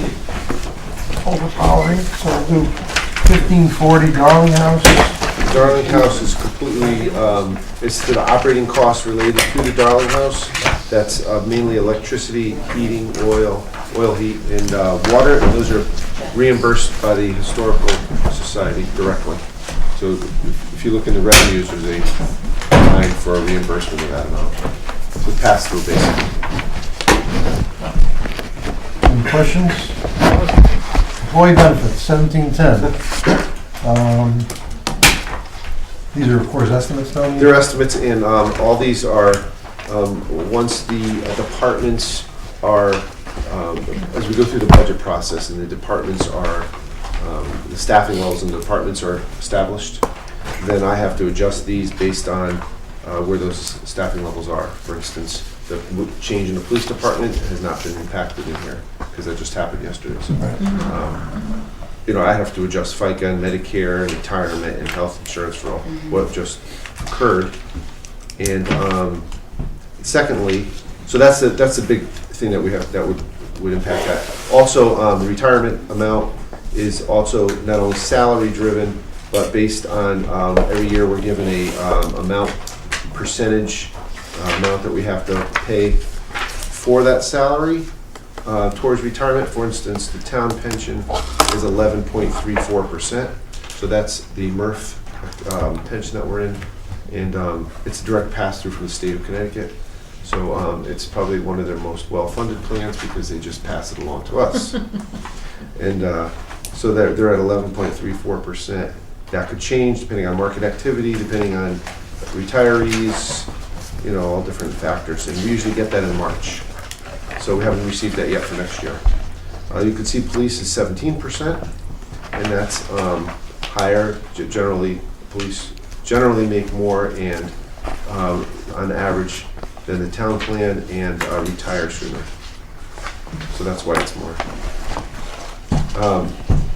S1: overpowering, so we'll do 1540 Darling House.
S7: Darling House is completely, it's the operating costs related to the Darling House. That's mainly electricity, heating, oil heat, and water, and those are reimbursed by the Historical Society directly. So if you look in the revenues, there's a line for a reimbursement of that amount. So pass through basically.
S1: Any questions? Employee benefits, 1710. These are, of course, estimates, Tony?
S7: They're estimates, and all these are, once the departments are, as we go through the budget process and the departments are, the staffing levels in the departments are established, then I have to adjust these based on where those staffing levels are. For instance, the change in the police department has not been impacted in here, because that just happened yesterday. So, I have to adjust FICA and Medicare and retirement and health insurance for what just occurred. And secondly, so that's a big thing that we have that would impact that. Also, the retirement amount is also not only salary driven, but based on every year we're given a percentage amount that we have to pay for that salary. Towards retirement. For instance, the town pension is 11.34%. So that's the MRF pension that we're in. And it's a direct pass-through from the state of Connecticut. So it's probably one of their most well-funded plans because they just pass it along to us. And so they're at 11.34%. That could change depending on market activity, depending on retirees, all different factors. And we usually get that in March. So we haven't received that yet for next year. You can see police is 17%, and that's higher. Generally, police generally make more and on average than the town plan and retire sooner. So that's why it's more.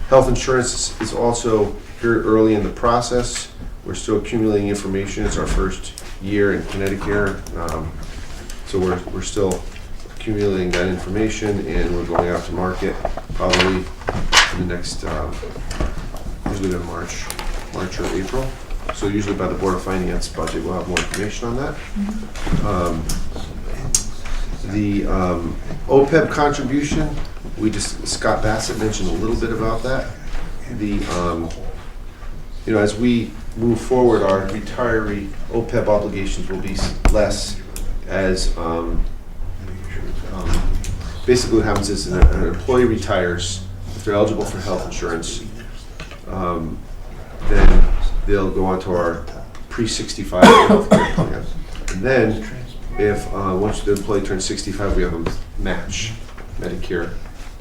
S7: Health insurance is also very early in the process. We're still accumulating information. It's our first year in Connecticut, so we're still accumulating that information, and we're going out to market probably in the next, usually in March or April. So usually by the Board of Finance budget, we'll have more information on that. The OPEB contribution, Scott Bassett mentioned a little bit about that. As we move forward, our retiree OPEB obligations will be less as basically what happens is an employee retires, if they're eligible for health insurance, then they'll go on to our pre-65 health care plan. And then if once the employee turns 65, we have a match, Medicare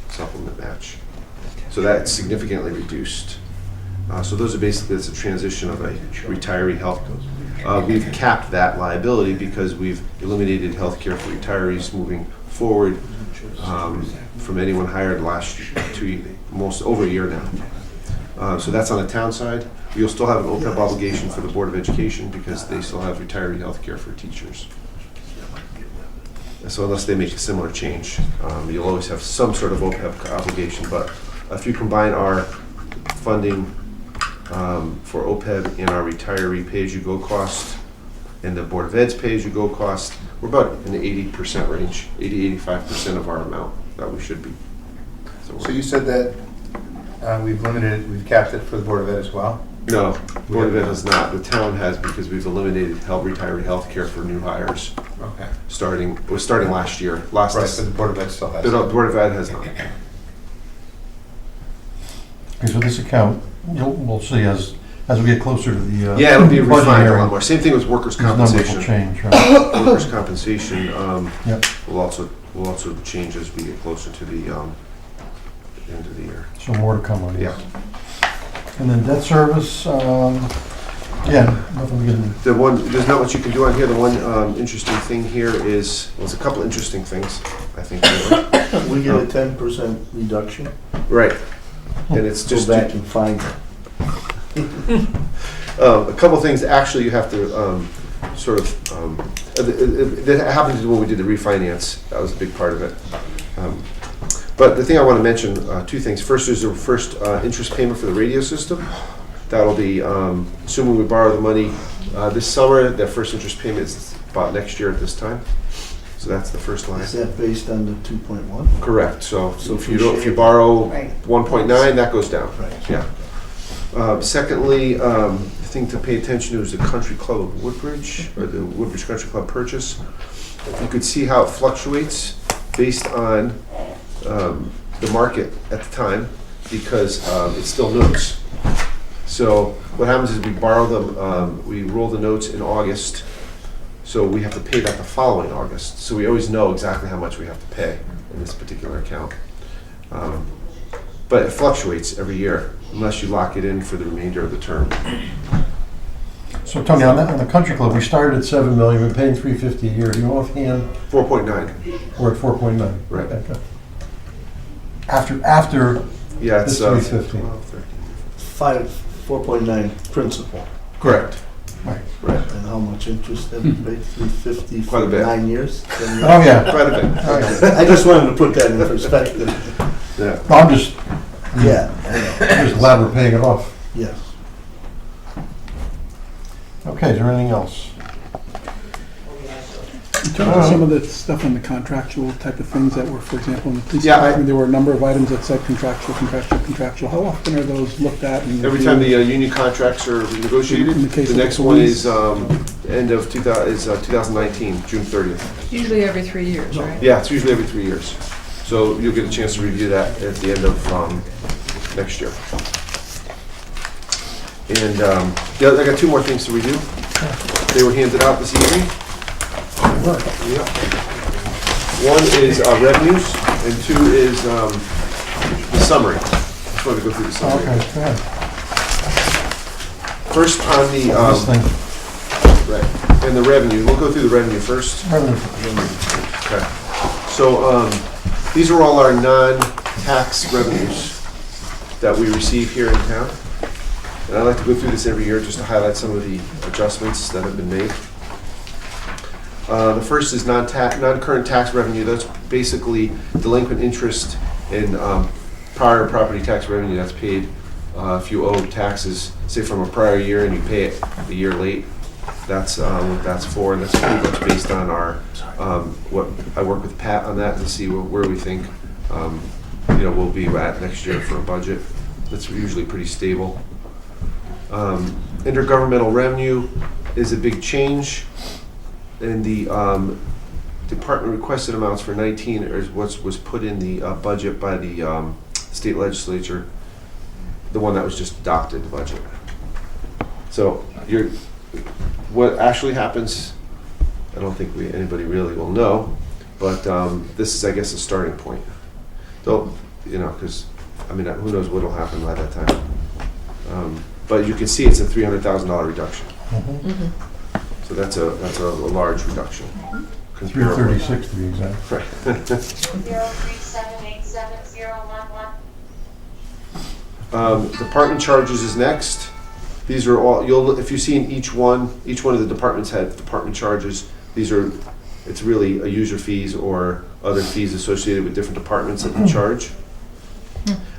S7: supplement match. So that's significantly reduced. So those are basically, it's a transition of a retiree health we've capped that liability because we've eliminated health care for retirees moving forward from anyone hired last 2, almost over a year now. So that's on the town side. You'll still have an OPEB obligation for the Board of Education because they still have retiree health care for teachers. So unless they make a similar change, you'll always have some sort of OPEB obligation. But if you combine our funding for OPEB and our retiree pay-as-you-go cost and the Board of Ed's pay-as-you-go cost, we're about in the 80% range, 80-85% of our amount that we should be.
S8: So you said that we've capped it for the Board of Ed as well?
S7: No, Board of Ed has not. The town has because we've eliminated retiree health care for new hires.
S8: Okay.
S7: It was starting last year.
S8: Right, but the Board of Ed still has.
S7: The Board of Ed has not.
S1: Okay, so this account, we'll see as we get closer to the
S7: Yeah, it'll be
S1: budget
S7: refined a
S1: hearing,
S7: lot more. Same thing with workers'
S1: these numbers will
S7: compensation.
S1: change, right?
S7: Workers' compensation
S1: Yep.
S7: will also change as we get closer to the end of the year.
S1: So more to come on these.
S7: Yeah.
S1: And then debt service, nothing we can.
S7: There's not much you can do on here. The one interesting thing here is, well, there's a couple interesting things, I think. Really.
S11: We get a 10% reduction.
S7: Right. And it's
S11: Go
S7: just
S11: back and find it.
S7: a couple things. Actually, you have to that happened when we did the refinance. That was a big part of it. But the thing I want to mention, two things. First is the first interest payment for the radio system. That'll be, assuming we borrow the money this summer, that first interest payment is about next year at this time. So that's the first line.
S11: Is that based on the 2.1?
S7: If you borrow 1.9, that goes down.
S11: Right.
S7: Yeah. Secondly, the thing to pay attention to is the Country Club of Woodbridge, or the Woodbridge Country Club purchase. You could see how it fluctuates based on the market at the time, because it's still notes. So what happens is we borrow them, we roll the notes in August, so we have to pay that the following August. So we always know exactly how much we have to pay in this particular account. But it fluctuates every year unless you lock it in for the remainder of the term.
S1: So Tony, on the country club, we started at 7 million, we're paying $350 a year. Do you know offhand?
S7: 4.9.
S1: We're at 4.9.
S7: Right.
S1: Okay. After
S7: Yeah, it's
S1: this 350.
S11: 4.9 principal.
S7: Correct.
S1: Right.
S11: And how much interest have you paid? 350
S7: Quite a
S11: for
S7: bit.
S11: 9 years? 10 years?
S1: Oh, yeah.
S7: Quite a bit.
S1: Oh, yeah.
S11: I just wanted to put that in perspective.
S7: Yeah.
S1: No, I'm just,
S11: Yeah, I know.
S1: just glad we're paying it off.
S11: Yes.
S1: Okay, is there anything else?
S12: In terms of some of the stuff on the contractual type of things that were, for example, in the police
S7: Yeah,
S12: department, there were a number of items that said contractual. How often are those looked at? And
S7: Every time the union contracts are negotiated,
S12: In the case
S7: the
S12: of the
S7: next one
S12: police.
S7: is end of 2019, June 30th.
S14: Usually every 3 years, right?
S7: Yeah, it's usually every 3 years. So you'll get a chance to review that at the end of next year. And I got 2 more things to review. They were handed out this evening. Yeah. One is revenues, and 2 is the summary. Just wanted to go through the summary.
S1: Okay, go ahead.
S7: First on the
S1: This thing.
S7: right, and the revenue. We'll go through the revenue first.
S1: Revenue.
S7: Okay. So these are all our non-tax revenues that we receive here in town. And I like to go through this every year just to highlight some of the adjustments that have been made. The first is non-current tax revenue. That's basically delinquent interest in prior property tax revenue that's paid if you owe taxes, say from a prior year, and you pay it a year late. That's what that's for, and that's pretty much based on our what I work with Pat on that to see where we think we'll be at next year for a budget. That's usually pretty stable. Intergovernmental revenue is a big change. And the department requested amounts for 19 is what was put in the budget by the state legislature, the one that was just adopted, the budget. So what actually happens, I don't think anybody really will know, but this is, I guess, a starting point. So, because, who knows what will happen by that time. But you can see it's a $300,000 reduction.
S1: Mm-hmm.
S7: So that's a large reduction. comparable.
S1: 336 to be exact.
S7: Right.
S20: 0378701.
S7: Department charges is next. These are all, if you see in each one of the departments had department charges. It's really a user fees or other fees associated with different departments that we charge.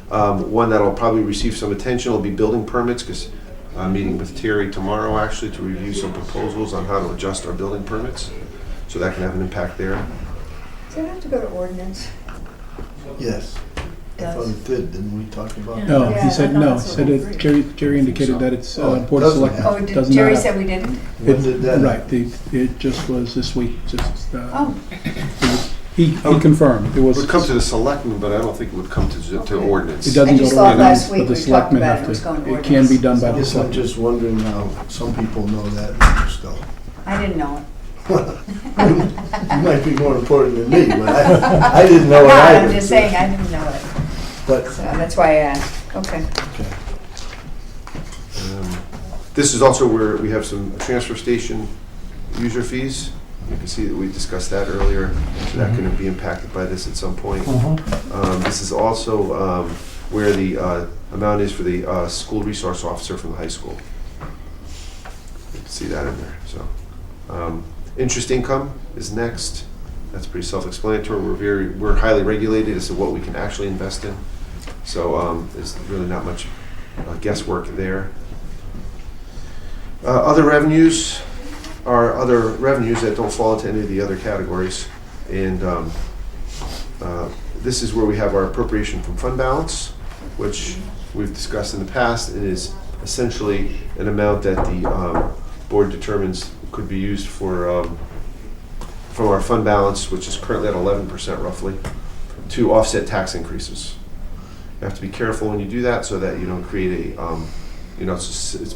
S7: One that'll probably receive some attention will be building permits, because I'm meeting with Terry tomorrow actually to review some proposals on how to adjust our building permits. So that can have an impact there.
S4: Does that have to go to ordinance?
S11: Yes. I thought it did, didn't we talk about?
S12: No,
S4: Yeah,
S12: he said
S4: I thought
S12: no. He
S4: that's
S12: said
S4: what we
S12: it,
S4: agreed.
S12: Jerry indicated that it's
S11: Oh, it
S12: Board of
S11: doesn't
S12: Selectmen.
S11: have-
S4: Oh,
S12: Does
S4: Jerry
S12: not-
S4: said we didn't?
S11: When did that?
S12: Right, it just was this week,
S4: Oh,
S12: he confirmed. It
S7: It
S12: was.
S7: would come to the selectmen, but I don't think it would come to ordinance.
S12: It doesn't
S4: I
S12: go
S4: just
S12: to
S4: thought
S12: ordinance,
S4: last week
S12: but the
S4: we talked
S12: selectmen
S4: about
S12: have
S4: it was going to
S12: to. It can be done by
S11: I
S12: the
S11: guess I'm
S12: selectmen.
S11: just wondering how some people know that and others don't.
S4: I didn't know it.
S11: You might be more important than me, but I didn't know it
S4: Yeah,
S11: either.
S4: I'm just saying, I didn't know it.
S11: But,
S4: So that's why I asked. Okay.
S11: okay.
S7: This is also where we have some transfer station user fees. You can see that we discussed that earlier, so that can be impacted by this at some point. This is also where the amount is for the school resource officer from the high school. You can see that in there. So, interest income is next. That's pretty self-explanatory. We're highly regulated as to what we can actually invest in. So there's really not much guesswork there. Other revenues are other revenues that don't fall into any of the other categories. And this is where we have our appropriation from fund balance, which we've discussed in the past. It is essentially an amount that the board determines could be used for from our fund balance, which is currently at 11% roughly, to offset tax increases. You have to be careful when you do that so that you don't create a,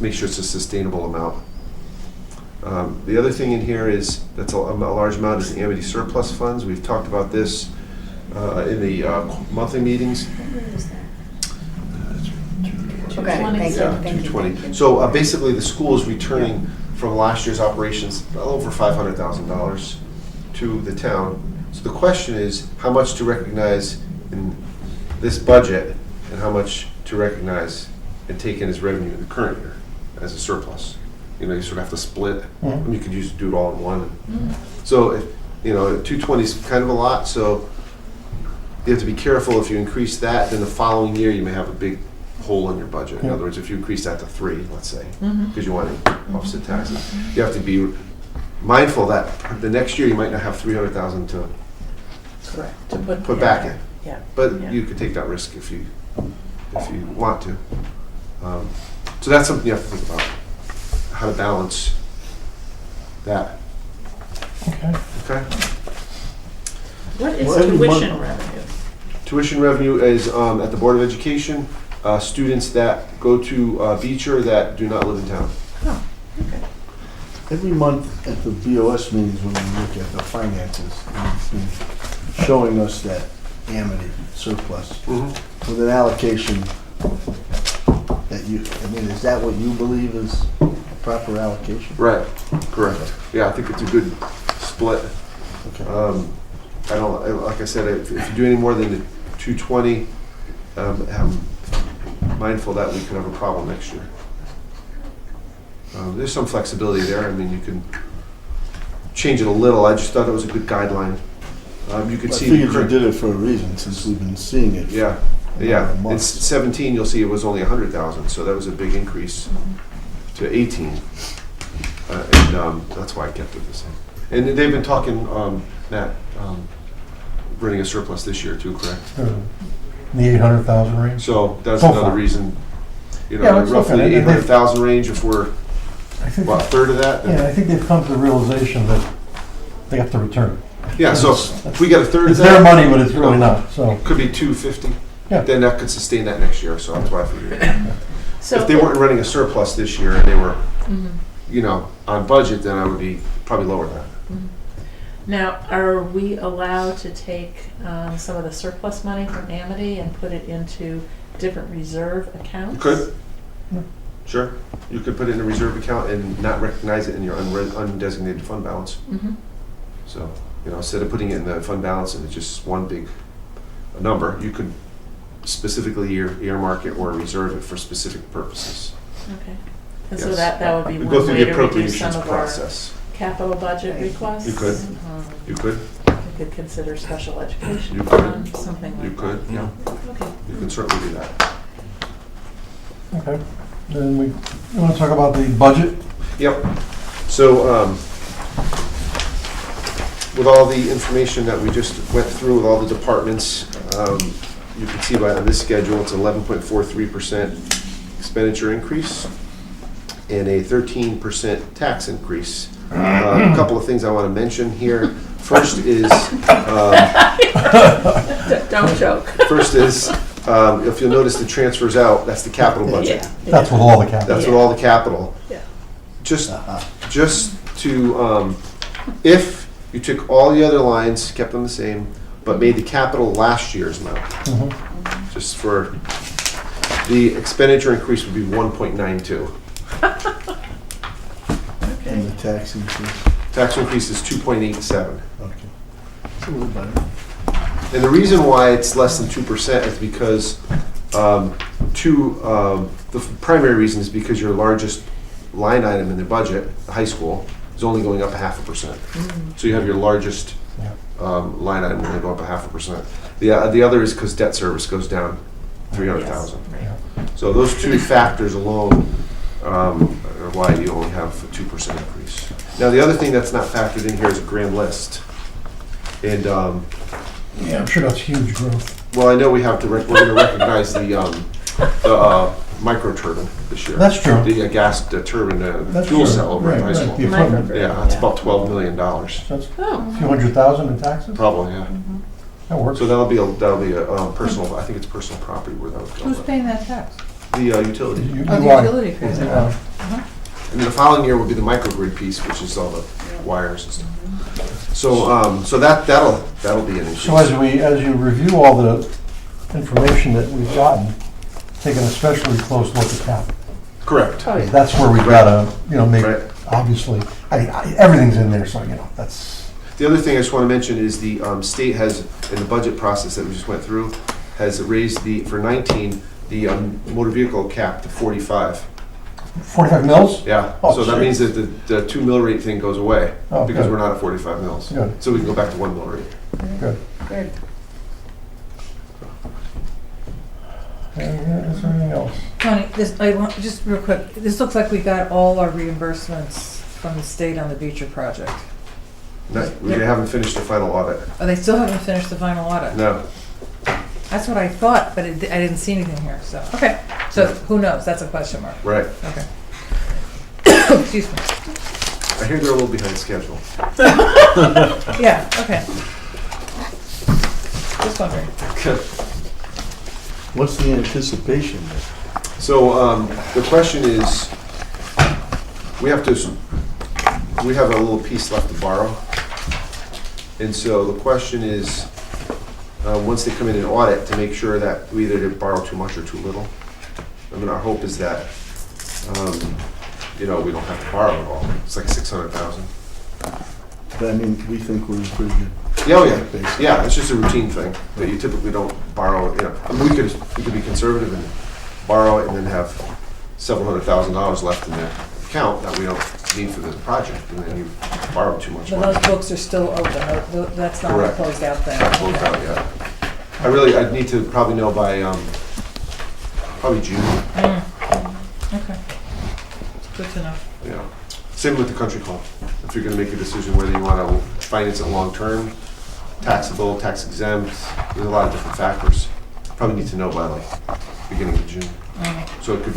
S7: make sure it's a sustainable amount. The other thing in here is, that's a large amount, is the Amity surplus funds. We've talked about this in the monthly meetings.
S4: Okay, thank you,
S7: Yeah,
S4: thank you.
S7: 220. So basically, the school is returning from last year's operations well over $500,000 to the town. So the question is, how much to recognize in this budget and how much to recognize and take in as revenue in the current year as a surplus? You know, you sort of have to split. You could do it all in one. So, 220 is kind of a lot, so you have to be careful. If you increase that, then the following year you may have a big hole in your budget. In other words, if you increase that to 3, let's say, because you want to offset taxes, you have to be mindful that the next year you might not have $300,000 to
S3: Correct. To
S7: put back in.
S3: Yeah.
S7: But
S3: Yeah.
S7: you could take that risk if you want to. So that's something you have to think about, how to balance that.
S1: Okay.
S7: Okay.
S3: What is
S11: Well, every
S3: tuition
S11: month-
S3: revenue?
S7: Tuition revenue is at the Board of Education, students that go to Beecher that do not live in town.
S3: Oh, okay.
S11: Every month at the BOS meetings, when we look at the finances, it's been showing us that Amity surplus with an allocation that is that what you believe is a proper allocation?
S7: Right, correct. Yeah, I think it's a good split.
S11: Okay.
S7: Like I said, if you do any more than the 220, I'm mindful that we could have a problem next year. There's some flexibility there. I mean, you can change it a little. I just thought it was a good guideline. You could
S11: I
S7: see.
S11: figured you did it for a reason, since we've been seeing it.
S7: Yeah,
S11: for
S7: yeah.
S11: a
S7: In
S11: month.
S7: 17, you'll see it was only 100,000, so that was a big increase to 18, and that's why I kept it the same. And they've been talking, Nat, running a surplus this year too, correct?
S1: In the 800,000 range.
S7: So that's
S1: So
S7: another
S1: far.
S7: reason,
S1: Yeah, let's look at
S7: roughly
S1: it.
S7: 800,000 range. If we're
S1: I think,
S7: a third of that, then
S1: yeah, I think they've come to the realization that they have to return.
S7: yeah. So if we get a third of
S1: It's
S7: that,
S1: their money, but it's really not, so.
S7: could be 250.
S1: Yeah.
S7: Then that could sustain that next year. So that's why I figured.
S3: So
S7: If they weren't running a surplus this year and they were, on budget, then I would be probably lower than that.
S3: Now, are we allowed to take some of the surplus money from Amity and put it into different reserve accounts?
S7: You could. Sure. You could put it in a reserve account and not recognize it in your undesignated fund balance.
S3: Mhm.
S7: So, instead of putting it in the fund balance and it's just one big number, you could specifically earmark it or reserve it for specific purposes.
S3: Okay. And so
S7: Yes.
S3: that would be
S7: We
S3: one
S7: go through
S3: way
S7: the
S3: to reduce
S7: appropriations
S3: some of our
S7: process.
S3: capital budget requests.
S7: You could. You could.
S3: We could consider special education
S7: You could.
S3: fund, something like
S7: You
S3: that.
S7: could, yeah.
S3: Okay.
S7: You can certainly do that.
S1: Okay. Then we want to talk about the budget.
S7: Yep. So, with all the information that we just went through with all the departments, you can see by this schedule, it's 11.43% expenditure increase and a 13% tax increase. A couple of things I want to mention here. First is...
S3: Don't joke.
S7: First is, if you'll notice the transfers out, that's the capital budget.
S3: Yeah.
S1: That's with all the capital.
S7: That's with all the capital.
S3: Yeah.
S7: Just to, if you took all the other lines, kept them the same, but made the capital last year's amount, just for, the expenditure increase would be 1.92.
S11: And the tax increase.
S7: Tax increase is 2.87.
S11: Okay. It's a little better.
S7: And the reason why it's less than 2% is because, the primary reason is because your largest line item in the budget, the high school, is only going up 0.5%. So you have your largest line item only go up 0.5%. The other is because debt service goes down 300,000.
S3: Yes.
S7: So those two factors alone are why you only have a 2% increase. Now the other thing that's not factored in here is a grand list. And
S1: Yeah, I'm sure that's huge growth.
S7: well, I know we have to. We're going to recognize the micro turbine this year.
S1: That's true.
S7: The gas turbine,
S1: That's
S7: fuel
S1: true.
S7: cell over at high school.
S1: The equipment.
S7: Yeah, it's about $12 million.
S1: That's a
S3: Oh.
S1: few $100,000 in taxes?
S7: Probably, yeah.
S1: That works.
S7: So that'll be a personal. I think it's personal property where that would go.
S14: Who's paying that tax?
S7: The utility.
S14: Oh, the utility pays it.
S1: Yeah.
S7: And then the following year will be the microgrid piece, which is all the wires and stuff. So that'll be an increase.
S1: So as you review all the information that we've gotten, take an especially close look at capital.
S7: Correct.
S3: Oh, yeah.
S1: That's where we've got to, make,
S7: Right.
S1: obviously, everything's in there, so, that's,
S7: The other thing I just want to mention is the state has, in the budget process that we just went through, has raised for 19, the motor vehicle cap to 45.
S1: 45 mils?
S7: Yeah,
S1: Oh,
S7: so that
S1: shit.
S7: means that the 2 mil rate thing goes away,
S1: Oh,
S7: because
S1: good.
S7: we're not at 45 mils.
S1: Good.
S7: So we can go back to 1 mil rate.
S1: Good.
S4: Good.
S1: Is there anything else?
S14: Tony, just real quick, this looks like we got all our reimbursements from the state on the Beecher project.
S7: We haven't finished the final audit.
S14: Oh, they still haven't finished the final audit?
S7: No.
S14: That's what I thought, but I didn't see anything here, so, okay. So who knows? That's a question mark.
S7: Right.
S14: Okay. Excuse me.
S7: I hear they're a little behind schedule.
S14: Yeah, okay. Just wondering.
S7: Good.
S11: What's the anticipation there?
S7: So the question is, we have a little piece left to borrow. And so the question is, once they come in and audit, to make sure that we either didn't borrow too much or too little. I mean, our hope is that, we don't have to borrow at all. It's like 600,000.
S11: But I mean, we think we're in pretty good.
S7: Yeah, oh yeah,
S11: Basically.
S7: yeah. It's just a routine thing that you typically don't borrow. I mean, we could be conservative and borrow it, and then have several $100,000 left in the account that we don't need for this project, and then you borrow too much
S14: But
S7: money.
S14: those books are still open. That's not
S7: Correct.
S14: closed out then.
S7: Not closed out yet. I'd need to probably know by probably June.
S14: Okay. Good to know.
S7: Yeah. Same with the country club. If you're going to make a decision whether you want to finance it long-term, taxable, tax exempt, there's a lot of different factors. Probably need to know by beginning of June. So we could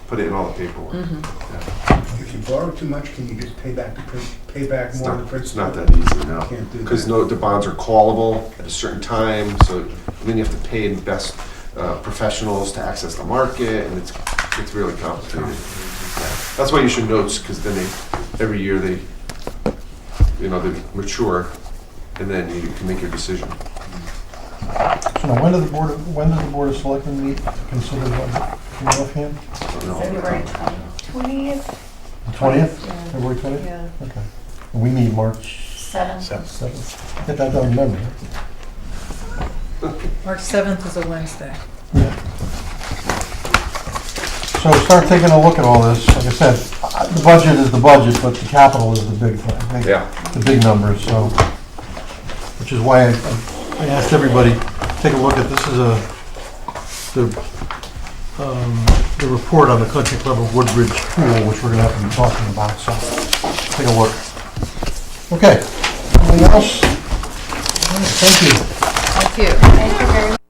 S7: put it in all the paperwork. Yeah.
S6: If you borrow too much, can you just pay back more of the principal?
S7: It's not that easy now.
S6: Can't do that.
S7: Because the bonds are callable at a certain time, so then you have to pay the best professionals to access the market, and it's really complicated. Yeah. That's why you should notes, because then every year they mature, and then you can make your decision.
S1: So now, when does the Board of Selectmen meet to consider the budget? you know offhand?
S4: February 20th?
S1: The 20th?
S4: Yeah.
S1: February 20th?
S4: Yeah.
S1: Okay. And we meet March
S4: 7th.
S1: 7th. Get that done in memory.
S14: March 7th is a Wednesday.
S1: So start taking a look at all this. Like I said, the budget is the budget, but the capital is the big thing.
S7: Yeah.
S1: The big numbers, so, which is why I asked everybody, take a look at, this is the report on the Country Club of Woodbridge Pool, which we're gonna have to be talking about, so take a look. Okay, anything else? All right, thank you.
S14: Thank you.
S4: Thank you very much.